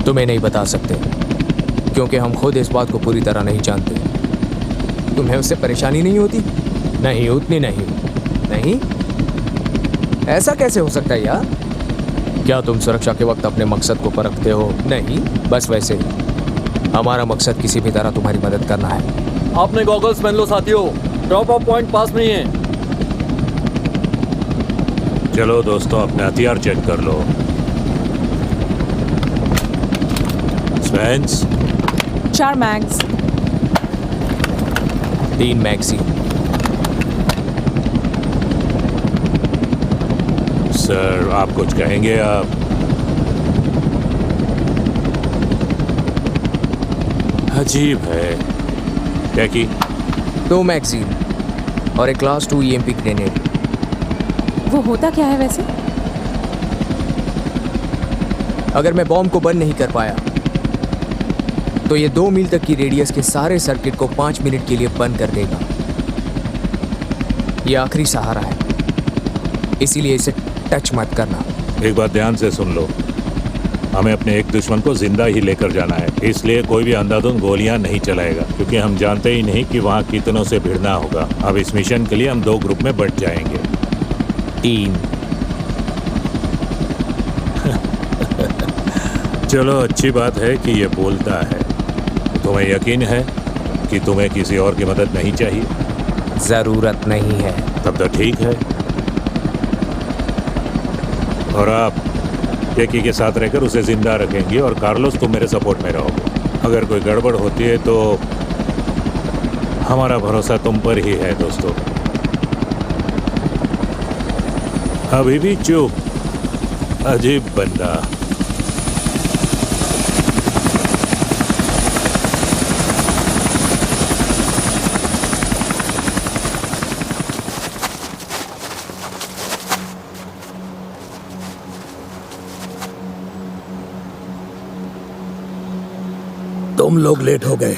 तुम्हें नहीं बता सकते क्योंकि हम खुद इस बात को पूरी तरह नहीं जानते। तुम्हें उससे परेशानी नहीं होती? नहीं, उतनी नहीं। नहीं? ऐसा कैसे हो सकता है यार? क्या तुम सुरक्षा के वक्त अपने मकसद को परखते हो? नहीं, बस वैसे ही। हमारा मकसद किसी भी तरह तुम्हारी मदद करना है। आपने गॉगल्स पहन लो साथियों, ड्रॉप ऑफ पॉइंट पास नहीं है। चलो दोस्तों, अपने हथियार चेक कर लो। स्पेंस 4 मैग्स। 3 मैगजीन। सर, आप कुछ कहेंगे? आप अजीब है। क्या की? 2 मैगजीन और एक क्लास 2 EMP ग्रेनेड। वो होता क्या है वैसे? अगर मैं बॉम्ब को बंद नहीं कर पाया तो ये 2 मील तक की रेडियस के सारे सर्किट को 5 मिनट के लिए बंद कर देगा। ये आखिरी सहारा है, इसीलिए इसे टच मत करना। एक बात ध्यान से सुन लो, हमें अपने एक दुश्मन को जिंदा ही लेकर जाना है, इसलिए कोई भी अंधाधुंध गोलियां नहीं चलाएगा, क्योंकि हम जानते ही नहीं कि वहाँ कितनों से भिड़ना होगा। अब इस मिशन के लिए हम 2 ग्रुप में बंट जाएंगे। 3। चलो, अच्छी बात है कि ये बोलता है। तुम्हें यकीन है कि तुम्हें किसी और की मदद नहीं चाहिए? जरूरत नहीं है। तब तो ठीक है। और आप केकी के साथ रहकर उसे जिंदा रखेंगे और कार्लोस, तुम मेरे सपोर्ट में रहोगे। अगर कोई गड़बड़ होती है तो हमारा भरोसा तुम पर ही है दोस्तों। अभी भी चुप, अजीब बंदा। तुम लोग लेट हो गए।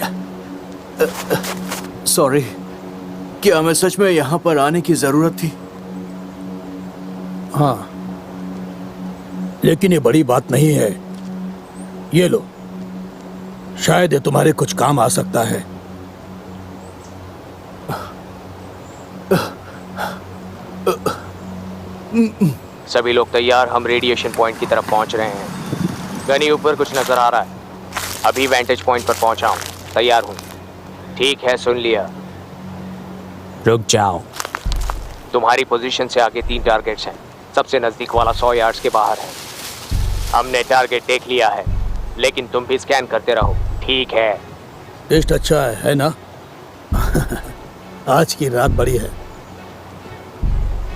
सॉरी, क्या हमें सच में यहाँ पर आने की जरूरत थी? हाँ, लेकिन ये बड़ी बात नहीं है। ये लो, शायद ये तुम्हारे कुछ काम आ सकता है। सभी लोग तैयार, हम रेडिएशन पॉइंट की तरफ पहुंच रहे हैं। गनी ऊपर कुछ नजर आ रहा है। अभी वेंटेज पॉइंट पर पहुंचा हूं, तैयार हूं। ठीक है, सुन लिया। रुक जाओ। तुम्हारी पोजीशन से आगे 3 टारगेट्स हैं। सबसे नजदीक वाला 100 यार्ड्स के बाहर है। हमने टारगेट देख लिया है, लेकिन तुम भी स्कैन करते रहो, ठीक है? टेस्ट अच्छा है ना? आज की रात बड़ी है।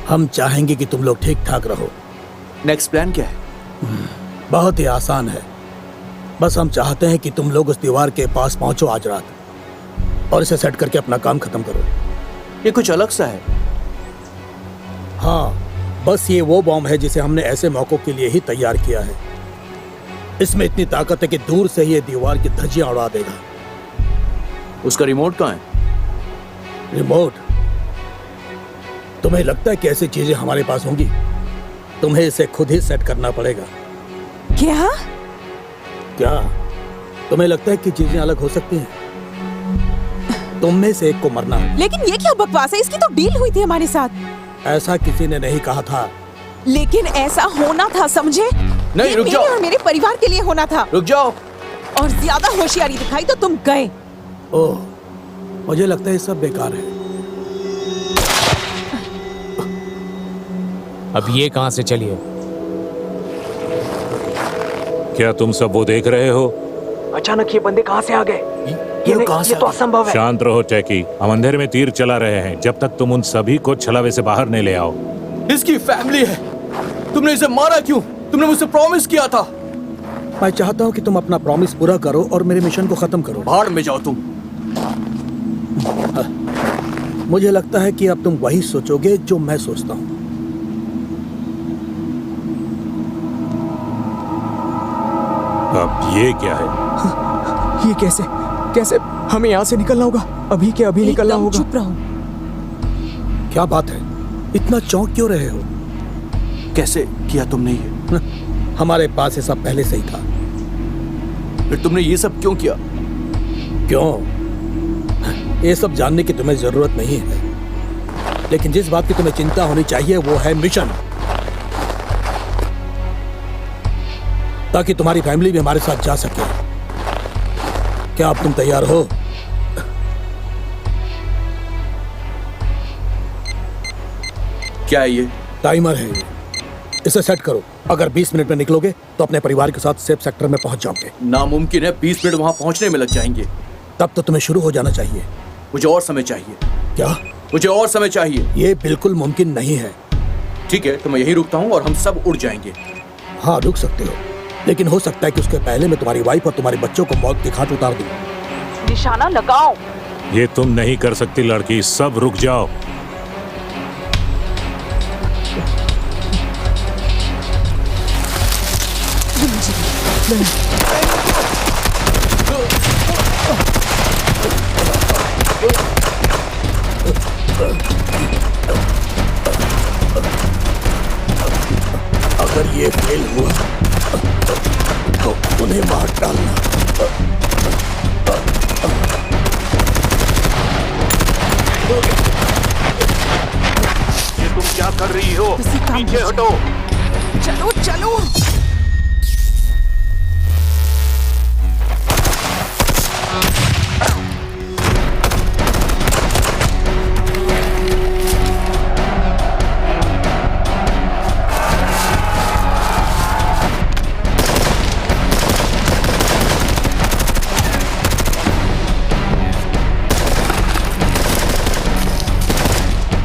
हम चाहेंगे कि तुम लोग ठीक ठाक रहो। नेक्स्ट प्लान क्या है? बहुत ही आसान है। बस हम चाहते हैं कि तुम लोग उस दीवार के पास पहुंचो आज रात और इसे सेट करके अपना काम खत्म करो। ये कुछ अलग सा है। हाँ, बस ये वो बॉम्ब है जिसे हमने ऐसे मौकों के लिए ही तैयार किया है। इसमें इतनी ताकत है कि दूर से ही ये दीवार की धज्जियां उड़ा देगा। उसका रिमोट कहाँ है? रिमोट? तुम्हें लगता है कि ऐसी चीजें हमारे पास होंगी? तुम्हें इसे खुद ही सेट करना पड़ेगा। क्या? क्या तुम्हें लगता है कि चीजें अलग हो सकती हैं? तुम में से एक को मरना है। लेकिन ये क्या बकवास है? इसकी तो डील हुई थी हमारे साथ। ऐसा किसी ने नहीं कहा था। लेकिन ऐसा होना था, समझे? नहीं, ये रुक मेरे जाओ। और मेरे परिवार के लिए होना था। रुक जाओ। और ज्यादा होशियारी दिखाई तो तुम गए। ओह, मुझे लगता है ये सब बेकार है। अब ये कहां से चली है? क्या तुम सब वो देख रहे हो? अचानक ये बंदे कहां से आ गए? ये तो असंभव है। शांत रहो टैकी, हम अंधेरे में तीर चला रहे हैं जब तक तुम उन सभी को छलावे से बाहर नहीं ले आओ। इसकी फैमिली है। तुमने इसे मारा क्यों? तुमने मुझसे प्रॉमिस किया था। मैं चाहता हूँ कि तुम अपना प्रॉमिस पूरा करो और मेरे मिशन को खत्म करो। भाड़ में जाओ तुम। मुझे लगता है कि अब तुम वही सोचोगे जो मैं सोचता हूँ। अब ये क्या है? ये कैसे हमें यहाँ से निकलना होगा? अभी के अभी निकलना एकदम होगा। चुप रहो। क्या बात है? इतना चौंक क्यों रहे हो? कैसे किया तुमने ये? हमारे पास ये सब पहले से ही था। फिर तुमने ये सब क्यों किया? क्यों? ये सब जानने की तुम्हें जरूरत नहीं है। लेकिन जिस बात की तुम्हें चिंता होनी चाहिए वो है मिशन, ताकि तुम्हारी फैमिली भी हमारे साथ जा सके। क्या अब तुम तैयार हो? क्या है ये? टाइमर है ये। इसे सेट करो। अगर 20 मिनट में निकलोगे तो अपने परिवार के साथ सेफ सेक्टर में पहुंच जाओगे। नामुमकिन है, 20 मिनट वहां पहुंचने में लग जाएंगे। तब तो तुम्हें शुरू हो जाना चाहिए। मुझे और समय चाहिए। क्या? मुझे और समय चाहिए। ये बिल्कुल मुमकिन नहीं है। ठीक है, तो मैं यहीं रुकता हूँ और हम सब उड़ जाएंगे। हाँ, रुक सकते हो, लेकिन हो सकता है कि उसके पहले मैं तुम्हारी वाइफ और तुम्हारे बच्चों को मौत के घाट उतार दूं। निशाना लगाओ। ये तुम नहीं कर सकती लड़की, सब रुक जाओ। अगर ये फेल हुआ तो उन्हें मार डालना। ये तुम क्या कर रही हो? पीछे हटो। चलो चलो।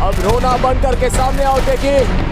अब रोना बंद करके सामने आओ टेकी।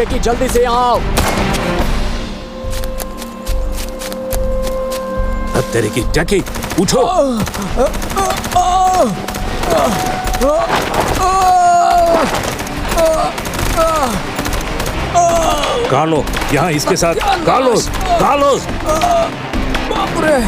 कि जल्दी से आओ। अब तेरे की जैकी उठो। कार्लो यहाँ इसके साथ। Carlos, Carlos. बाप रे।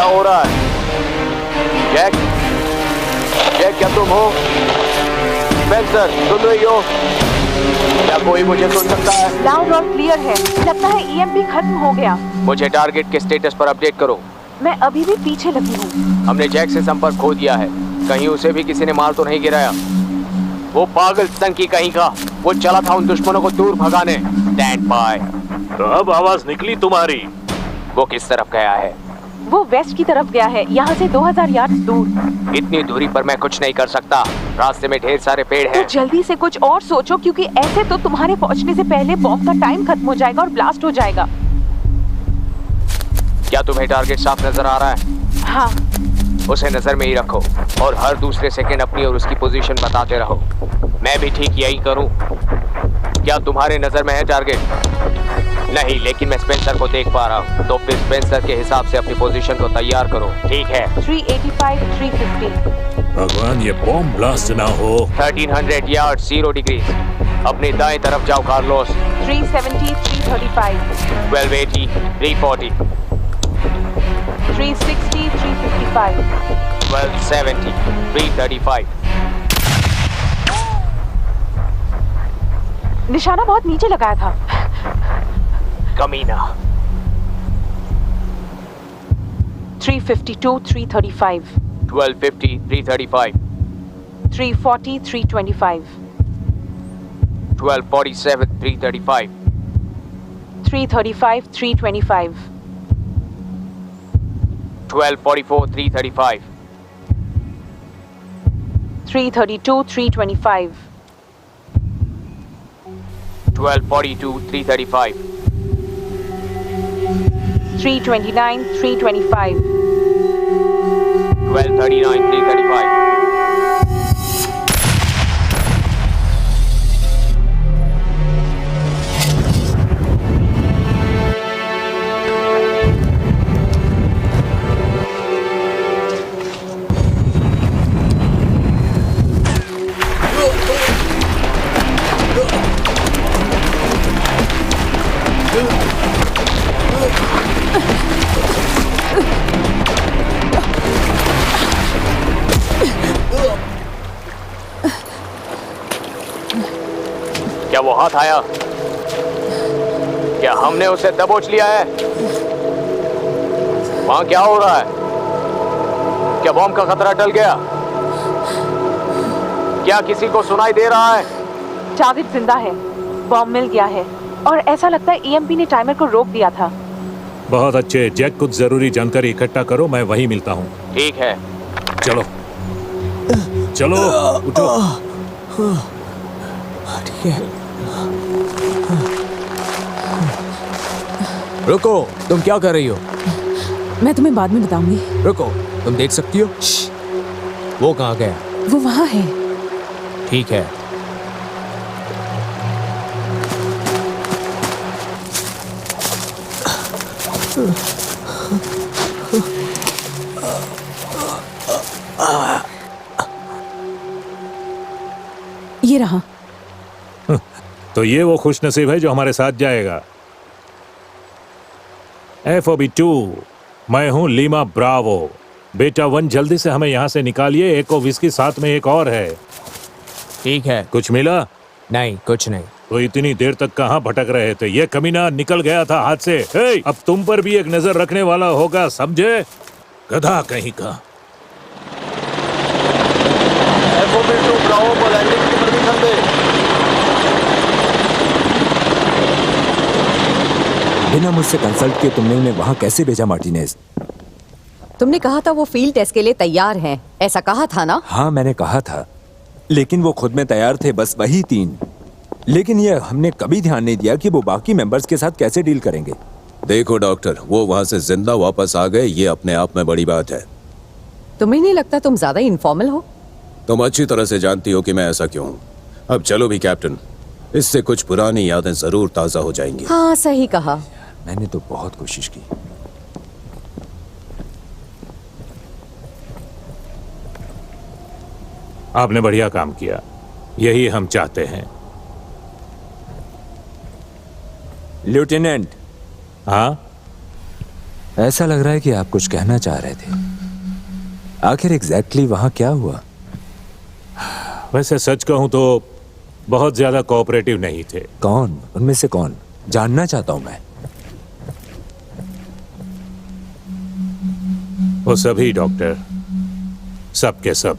हो रहा है? जैक, जैक क्या तुम हो? स्पेंसर, सुन रही हो? क्या कोई मुझे सुन सकता है? लाउड और क्लियर है। लगता है ईएमपी खत्म हो गया। मुझे टारगेट के स्टेटस पर अपडेट करो। मैं अभी भी पीछे लगी हूँ। हमने जैक से संपर्क खो दिया है। कहीं उसे भी किसी ने मार तो नहीं गिराया? वो पागल संकी कहीं का, वो चला था उन दुश्मनों को दूर भगाने। Stand by. तो अब आवाज निकली तुम्हारी। वो किस तरफ गया है? वो वेस्ट की तरफ गया है, यहाँ से 2000 यार्ड दूर। इतनी दूरी पर मैं कुछ नहीं कर सकता। रास्ते में ढेर सारे पेड़ हैं। तो जल्दी से कुछ और सोचो, क्योंकि ऐसे तो तुम्हारे पहुँचने से पहले बॉम्ब का टाइम खत्म हो जाएगा और ब्लास्ट हो जाएगा। क्या तुम्हें टारगेट साफ नजर आ रहा है? हाँ। उसे नजर में ही रखो और हर दूसरे सेकंड अपनी और उसकी पोजीशन बताते रहो। मैं भी ठीक यही करूं। क्या तुम्हारे नजर में है टारगेट? नहीं, लेकिन मैं स्पेंसर को देख पा रहा हूं। तो फिर स्पेंसर के हिसाब से अपनी पोजीशन को तैयार करो, ठीक है? 385, 350। भगवान ये बॉम्ब ब्लास्ट ना हो। 1300 यार्ड 0 डिग्री। अपनी दाएं तरफ जाओ कार्लोस। 370, 335। 1280, 340। 360, 355। 1270, 335। निशाना बहुत नीचे लगाया था। कमीना, 352, 335. 1250, 335. 340, 325. 1247, 335. 335, 325. 1244, 335. 332, 325. 1242, 335. 329, 325. 1239, 335. क्या वो हाथ आया? क्या हमने उसे दबोच लिया है? वहां क्या हो रहा है? क्या बॉम्ब का खतरा टल गया? क्या किसी को सुनाई दे रहा है? जावेद जिंदा है, बॉम्ब मिल गया है और ऐसा लगता है ईएमपी ने टाइमर को रोक दिया था। बहुत अच्छे जैक, कुछ जरूरी जानकारी इकट्ठा करो, मैं वहीं मिलता हूँ। ठीक है। चलो चलो उठो। ठीक है। रुको, तुम क्या कर रही हो? मैं तुम्हें बाद में बताऊंगी। रुको, तुम देख सकती हो? वो कहाँ गया? वो वहाँ है। ठीक है। ये रहा। तो ये वो खुश नसीब है जो हमारे साथ जाएगा। FOB2, मैं हूँ लीमा ब्रावो। बेटा 1, जल्दी से हमें यहाँ से निकालिए। एक और विस्की, साथ में एक और है। ठीक है। कुछ मिला? नहीं, कुछ नहीं। तो इतनी देर तक कहाँ भटक रहे थे? ये कमीना निकल गया था हाथ से। हे, अब तुम पर भी एक नजर रखने वाला होगा, समझे? गधा कहीं का। FOB2 ब्रावो को लैंडिंग की परमिशन दे। बिना मुझसे कंसल्ट किए तुमने उन्हें वहां कैसे भेजा मार्टिनेज? तुमने कहा था वो फील्ड टेस्ट के लिए तैयार हैं, ऐसा कहा था ना? हाँ, मैंने कहा था, लेकिन वो खुद में तैयार थे, बस वही 3। लेकिन ये हमने कभी ध्यान नहीं दिया कि वो बाकी मेंबर्स के साथ कैसे डील करेंगे। देखो डॉक्टर, वो वहां से जिंदा वापस आ गए, ये अपने आप में बड़ी बात है। तुम्हें नहीं लगता तुम ज्यादा इनफॉर्मल हो? तुम अच्छी तरह से जानती हो कि मैं ऐसा क्यों हूँ। अब चलो भी कैप्टन, इससे कुछ पुरानी यादें जरूर ताजा हो जाएंगी। हाँ, सही कहा। मैंने तो बहुत कोशिश की। आपने बढ़िया काम किया, यही हम चाहते हैं। लेफ्टिनेंट। हाँ? ऐसा लग रहा है कि आप कुछ कहना चाह रहे थे। आखिर एग्जैक्टली वहां क्या हुआ? वैसे सच कहूं तो बहुत ज्यादा कोऑपरेटिव नहीं थे। कौन? उनमें से कौन? जानना चाहता हूं मैं। वो सभी डॉक्टर, सब के सब।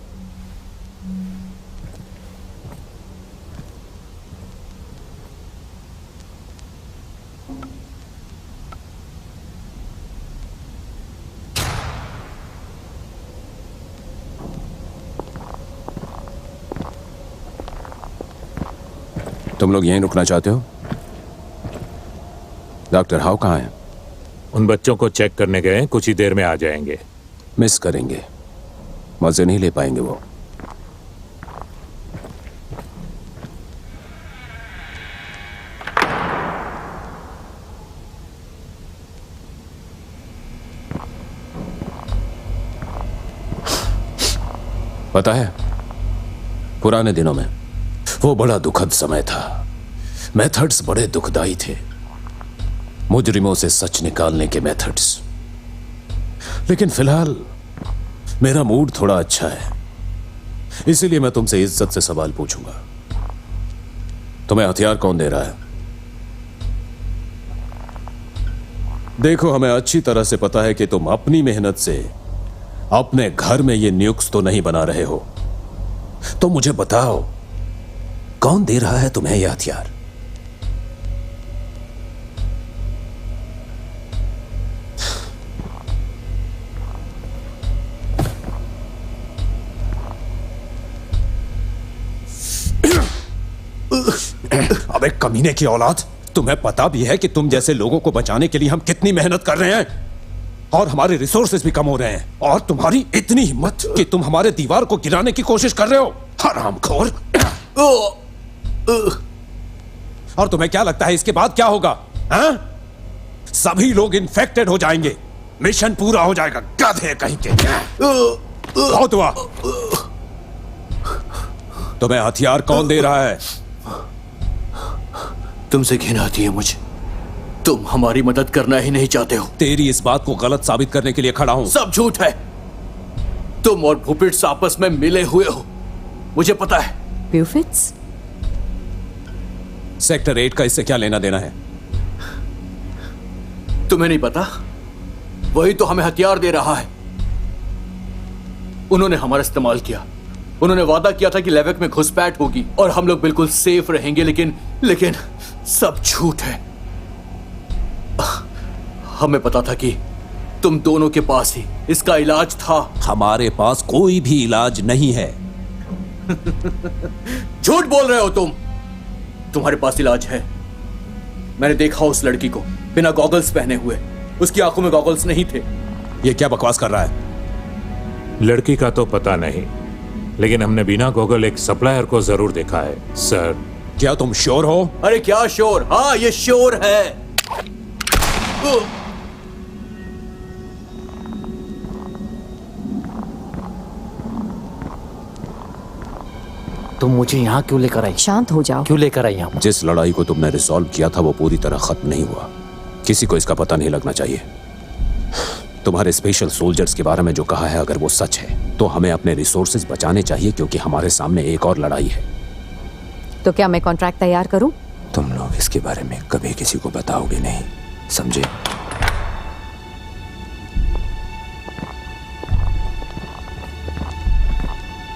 तुम लोग यहीं रुकना चाहते हो? डॉक्टर हाउ कहाँ हैं? उन बच्चों को चेक करने गए हैं, कुछ ही देर में आ जाएंगे। मिस करेंगे, मजे नहीं ले पाएंगे वो। पता है, पुराने दिनों में वो बड़ा दुखद समय था। मेथड्स बड़े दुखदाई थे, मुजरिमों से सच निकालने के मेथड्स। लेकिन फिलहाल मेरा मूड थोड़ा अच्छा है, इसीलिए मैं तुमसे इज्जत से सवाल पूछूंगा। तुम्हें हथियार कौन दे रहा है? देखो, हमें अच्छी तरह से पता है कि तुम अपनी मेहनत से अपने घर में ये न्यूक्स तो नहीं बना रहे हो। तो मुझे बताओ, कौन दे रहा है तुम्हें यह हथियार? अबे कमीने की औलाद, तुम्हें पता भी है कि तुम जैसे लोगों को बचाने के लिए हम कितनी मेहनत कर रहे हैं और हमारे रिसोर्सेज भी कम हो रहे हैं, और तुम्हारी इतनी हिम्मत कि तुम हमारे दीवार को गिराने की कोशिश कर रहे हो, हरामखोर। और तुम्हें क्या लगता है इसके बाद क्या होगा? हाँ? सभी लोग इन्फेक्टेड हो जाएंगे, मिशन पूरा हो जाएगा, गधे कहीं के। बहुत हुआ। तुम्हें हथियार कौन दे रहा है? तुमसे घिन आती है मुझे। तुम हमारी मदद करना ही नहीं चाहते हो। तेरी इस बात को गलत साबित करने के लिए खड़ा हूं। सब झूठ है। तुम और भूपिट्स आपस में मिले हुए हो, मुझे पता है। ब्यूफिट्स? सेक्टर 8 का इससे क्या लेना देना है? तुम्हें नहीं पता? वही तो हमें हथियार दे रहा है। उन्होंने हमारा इस्तेमाल किया। उन्होंने वादा किया था कि लेवेक में घुसपैठ होगी और हम लोग बिल्कुल सेफ रहेंगे, लेकिन सब झूठ है। हमें पता था कि तुम दोनों के पास ही इसका इलाज था। हमारे पास कोई भी इलाज नहीं है। झूठ बोल रहे हो तुम। तुम्हारे पास इलाज है। मैंने देखा उस लड़की को बिना गॉगल्स पहने हुए। उसकी आंखों में गॉगल्स नहीं थे। ये क्या बकवास कर रहा है? लड़की का तो पता नहीं, लेकिन हमने बिना गॉगल एक सप्लायर को जरूर देखा है, सर। क्या तुम श्योर हो? अरे क्या श्योर? हाँ, ये श्योर है। तुम मुझे यहाँ क्यों लेकर आई? शांत हो जाओ। क्यों लेकर आई यहाँ? जिस लड़ाई को तुमने रिजॉल्व किया था वो पूरी तरह खत्म नहीं हुआ। किसी को इसका पता नहीं लगना चाहिए। तुम्हारे स्पेशल सोल्जर्स के बारे में जो कहा है, अगर वो सच है तो हमें अपने रिसोर्सेज बचाने चाहिए, क्योंकि हमारे सामने एक और लड़ाई है। तो क्या मैं कॉन्ट्रैक्ट तैयार करूं? तुम लोग इसके बारे में कभी किसी को बताओगे नहीं, समझे?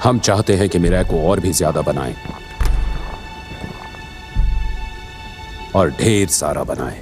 हम चाहते हैं कि मिराई को और भी ज्यादा बनाएं और ढेर सारा बनाएं।